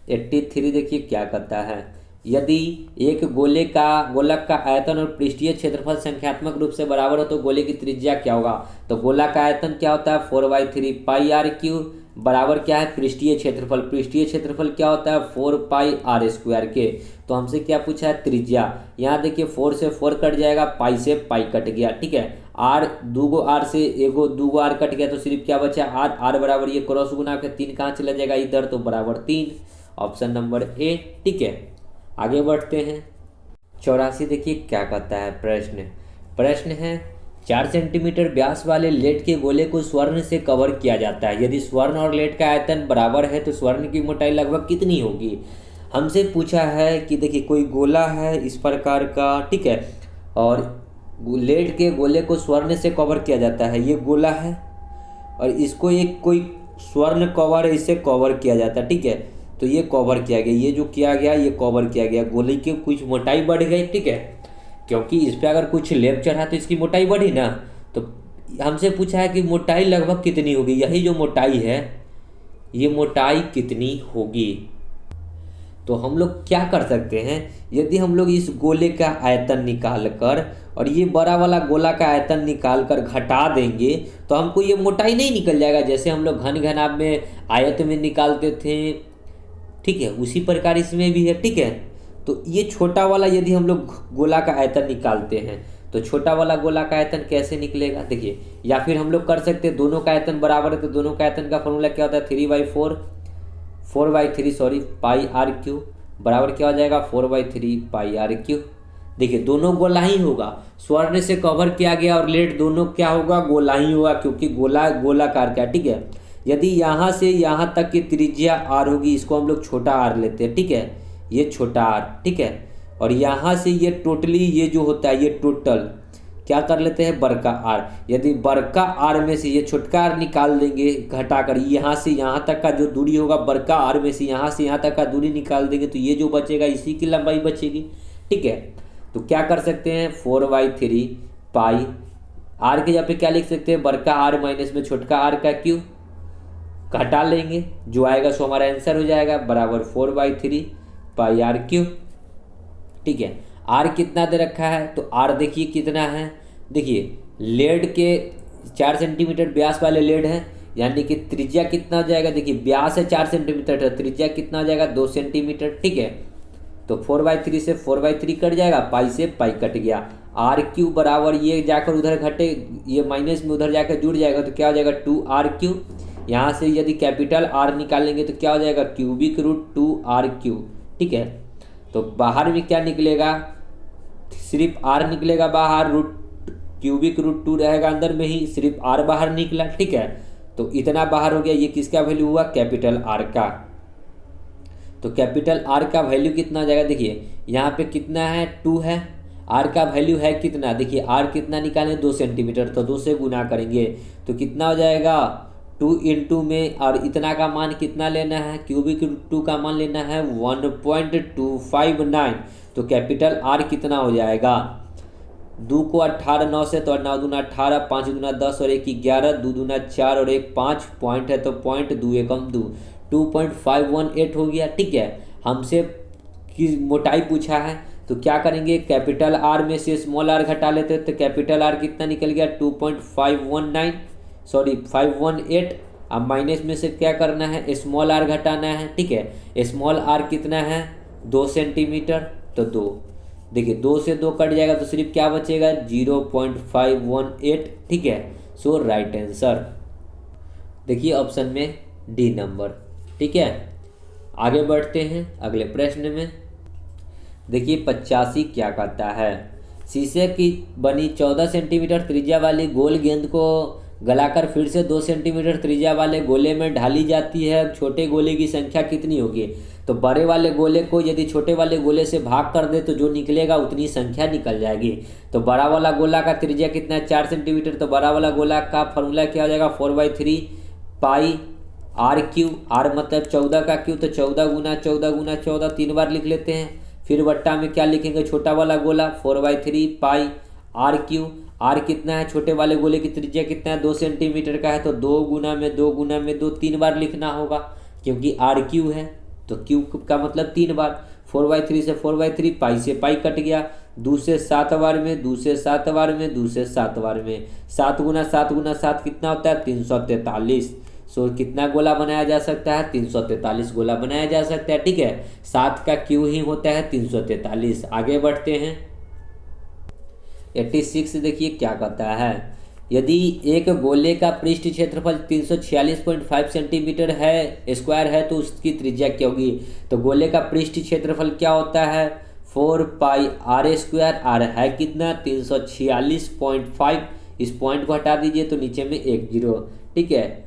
A: 83 देखिए क्या कहता है, यदि एक गोलक का आयतन और पृष्ठीय क्षेत्रफल संख्यात्मक रूप से बराबर हो तो गोले की त्रिज्या क्या होगा। तो गोला का आयतन क्या होता है 4/3 पाई आर क्यू, बराबर क्या है पृष्ठीय क्षेत्रफल क्या होता है 4 पाई आर स्क्वायर के। तो हमसे क्या पूछा है त्रिज्या, यहाँ देखिए 4 से 4 कट जाएगा, पाई से पाई कट गया, ठीक है। आर दूगो आर से दूगो आर कट गया, तो सिर्फ क्या बचा आर, आर बराबर ये क्रॉस गुना के 3 कहाँ चला जाएगा इधर, तो बराबर 3, ऑप्शन नंबर ए, ठीक है। आगे बढ़ते हैं। 84 देखिए क्या कहता है, प्रश्न है 4 सेंटीमीटर व्यास वाले लेड के गोले को स्वर्ण से कवर किया जाता है, यदि स्वर्ण और लेड का आयतन बराबर है तो स्वर्ण की मोटाई लगभग कितनी होगी। हमसे पूछा है कि देखिए कोई गोला है इस प्रकार का, ठीक है, और लेड के गोले को स्वर्ण से कवर किया जाता है, ये गोला है और इसको एक कोई स्वर्ण कवर है, इससे कवर किया जाता है, ठीक है। तो ये कवर किया गया, ये जो किया गया ये कवर किया गया, गोले की कुछ मोटाई बढ़ गई, ठीक है, क्योंकि इस पर अगर कुछ लेप चढ़ा तो इसकी मोटाई बढ़ी ना। तो हमसे पूछा है कि मोटाई लगभग कितनी होगी, यही जो मोटाई है ये मोटाई कितनी होगी। तो हम लोग क्या कर सकते हैं, यदि हम लोग इस गोले का आयतन निकाल कर और ये बड़ा वाला गोला का आयतन निकाल कर घटा देंगे तो हमको ये मोटाई नहीं निकल जाएगा, जैसे हम लोग घनाभ में आयत में निकालते थे, ठीक है, उसी प्रकार इसमें भी है, ठीक है। तो ये छोटा वाला यदि हम लोग गोला का आयतन निकालते हैं तो छोटा वाला गोला का आयतन कैसे निकलेगा देखिए, या फिर हम लोग कर सकते हैं दोनों का आयतन बराबर है तो दोनों का आयतन का फॉर्मूला क्या होता है 4/3 पाई आर क्यू, बराबर क्या हो जाएगा 4/3 पाई आर क्यू। देखिए दोनों गोला ही होगा, स्वर्ण से कवर किया गया और लेड दोनों क्या होगा गोला ही होगा, क्योंकि गोलाकार का, ठीक है। यदि यहाँ से यहाँ तक की त्रिज्या आर होगी, इसको हम लोग छोटा आर लेते हैं, ठीक है, ये छोटा आर, ठीक है, और यहाँ से ये टोटली ये जो होता है ये टोटल क्या कर लेते हैं बड़का आर। यदि बड़का आर में से ये छोटका आर निकाल देंगे घटाकर, यहाँ से यहाँ तक का जो दूरी होगा बड़का आर में से यहाँ तक का दूरी निकाल देंगे तो ये जो बचेगा इसी की लंबाई बचेगी, ठीक है। तो क्या कर सकते हैं 4/3 पाई आर के जगह पे क्या लिख सकते हैं बड़का आर माइनस में छोटका आर का क्यू, घटा लेंगे जो आएगा सो हमारा आंसर हो जाएगा बराबर 4/3 पाई आर क्यू, ठीक है। आर कितना दे रखा है तो आर देखिए कितना है, देखिए लेड के 4 सेंटीमीटर व्यास वाले लेड है, यानी कि त्रिज्या कितना हो जाएगा, देखिए व्यास है 4 सेंटीमीटर है, त्रिज्या कितना हो जाएगा 2 सेंटीमीटर, ठीक है। तो 4/3 से 4/3 कट जाएगा, पाई से पाई कट गया, आर क्यू बराबर ये जाकर उधर घटे, ये माइनस में उधर जाकर जुड़ जाएगा तो क्या हो जाएगा 2r क्यू। यहाँ से यदि कैपिटल आर निकालेंगे तो क्या हो जाएगा क्यूबिक रूट 2r क्यू, ठीक है। तो बाहर में क्या निकलेगा सिर्फ आर निकलेगा बाहर, क्यूबिक रूट 2 रहेगा अंदर में ही, सिर्फ आर बाहर निकला, ठीक है। तो इतना बाहर हो गया, ये किसका वैल्यू हुआ कैपिटल आर का। तो कैपिटल आर का वैल्यू कितना हो जाएगा, देखिए यहाँ पे कितना है 2 है, आर का वैल्यू है कितना, देखिए आर कितना निकालें 2 सेंटीमीटर, तो 2 से गुना करेंगे तो कितना हो जाएगा 2 × में, और इतना का मान कितना लेना है क्यूबिक रूट 2 का मान लेना है 1.259, तो कैपिटल आर कितना हो जाएगा 2 को 18 9 से, तो 9 दूना 18, 5 दूना 10 और 1 11, 2 दूना 4 और 1 5, पॉइंट है तो पॉइंट 2 एकम 2, 2.518 हो गया, ठीक है। हमसे की मोटाई पूछा है तो क्या करेंगे कैपिटल आर में से स्मॉल आर घटा लेते हैं, तो कैपिटल आर कितना निकल गया 518, अब माइनस में से क्या करना है स्मॉल आर घटाना है, ठीक है। स्मॉल आर कितना है 2 सेंटीमीटर, तो 2, देखिए 2 से 2 कट जाएगा तो सिर्फ क्या बचेगा 0.518, ठीक है। सो राइट आंसर देखिए ऑप्शन में डी नंबर, ठीक है। आगे बढ़ते हैं अगले प्रश्न में। देखिए 85 क्या कहता है, शीशे की बनी 14 सेंटीमीटर त्रिज्या वाली गोल गेंद को गलाकर फिर से 2 सेंटीमीटर त्रिज्या वाले गोले में ढाली जाती है, छोटे गोले की संख्या कितनी होगी। तो बड़े वाले गोले को यदि छोटे वाले गोले से भाग कर दे तो जो निकलेगा उतनी संख्या निकल जाएगी। तो बड़ा वाला गोला का त्रिज्या कितना है, 4 सेंटीमीटर। तो बड़ा वाला गोला का फॉर्मूला क्या हो जाएगा, 4/3 पाई आर क्यू। आर मतलब 14 का क्यू, तो 14 गुना 14 गुना 14 3 बार लिख लेते हैं। फिर बट्टा में क्या लिखेंगे, छोटा वाला गोला 4/3 पाई आर क्यू। आर कितना है, छोटे वाले गोले की त्रिज्या कितना है, 2 सेंटीमीटर का है, तो 2 गुना में 2 गुना में 2 3 बार लिखना होगा क्योंकि आर क्यू है। तो क्यू का मतलब 3 बार। 4/3 से 4/3, पाई से पाई कट गया, 2 से 7 बार में, 2 से 7 बार में, 2 से 7 बार में। 7 गुना 7 गुना 7 कितना होता है, 343। सो कितना गोला बनाया जा सकता है, 343 गोला बनाया जा सकता है। ठीक है, 7 का क्यू ही होता है 343। आगे बढ़ते हैं 86। देखिए क्या कहता है, यदि एक गोले का पृष्ठ क्षेत्रफल 346.5 सेंटीमीटर है स्क्वायर है तो उसकी त्रिज्या क्या होगी। तो गोले का पृष्ठ क्षेत्रफल क्या होता है, 4 पाई आर स्क्वायर। आर है कितना, 346.5। इस पॉइंट को हटा दीजिए तो नीचे में 1 0। ठीक है,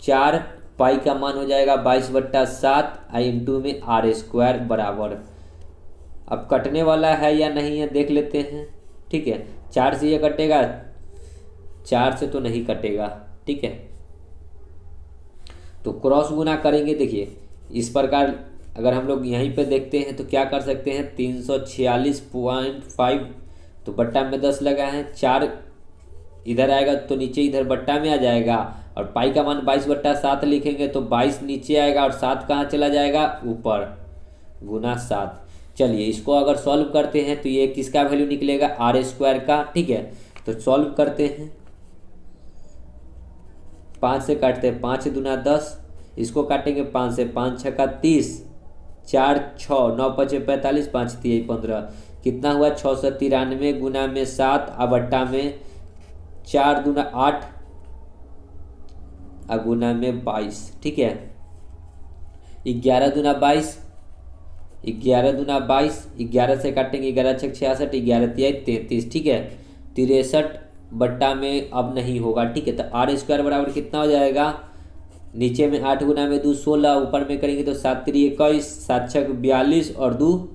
A: 4 पाई का मान हो जाएगा 22/7 आई इंटू में आर स्क्वायर बराबर। अब कटने वाला है या नहीं है देख लेते हैं। ठीक है, 4 से ये कटेगा, 4 से तो नहीं कटेगा। ठीक है, तो क्रॉस गुना करेंगे। देखिए इस प्रकार अगर हम लोग यहीं पे देखते हैं तो क्या कर सकते हैं, 346.5 तो बट्टा में 10 लगा है, 4 इधर आएगा तो नीचे इधर बट्टा में आ जाएगा, और पाई का मान 22/7 लिखेंगे तो 22 नीचे आएगा और 7 कहाँ चला जाएगा, ऊपर, गुना 7। चलिए इसको अगर सॉल्व करते हैं तो ये किसका वैल्यू निकलेगा, आर स्क्वायर का। ठीक है, तो सॉल्व करते हैं। 5 से काटते हैं, 5 दूना 10, इसको काटेंगे 5 से, 5 छक्का 30, 4 6 9 5 45, 5 3 15, कितना हुआ 693 गुना में 7 बट्टा में 4 दूना 8 गुना में 22। ठीक है, 11 दूना 22, 11 दूना 22, 11 से काटेंगे 11 छक 66, 11 तिया 33। ठीक है, 63 बट्टा में अब नहीं होगा। ठीक है, तो आर स्क्वायर बराबर कितना हो जाएगा, नीचे में 8 गुना में 2 16, ऊपर में करेंगे तो 7 3 21, 7 6 42 और 2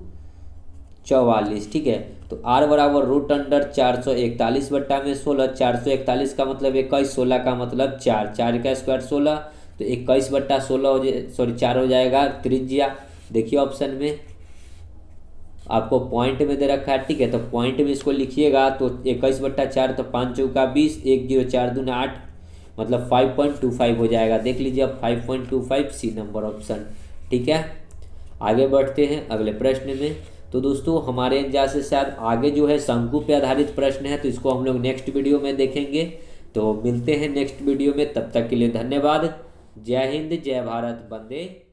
A: 44। ठीक है, तो आर बराबर √441 बट्टा में 16। 441 का मतलब 21, 16 का मतलब 4, 4 का स्क्वायर 16, तो 21/16 हो जाए, सॉरी 4 हो जाएगा त्रिज्या। देखिए ऑप्शन में आपको पॉइंट में दे रखा है। ठीक है, तो पॉइंट में इसको लिखिएगा तो 21/4, तो 5 चौका 20, 1 0 4 दूना 8, मतलब 5.25 हो जाएगा। देख लीजिए अब 5.25 सी नंबर ऑप्शन। ठीक है, आगे बढ़ते हैं अगले प्रश्न में। तो दोस्तों हमारे अंदाज से शायद आगे जो है शंकु पे आधारित प्रश्न है, तो इसको हम लोग नेक्स्ट वीडियो में देखेंगे। तो मिलते हैं नेक्स्ट वीडियो में, तब तक के लिए धन्यवाद। जय हिंद, जय भारत, वंदे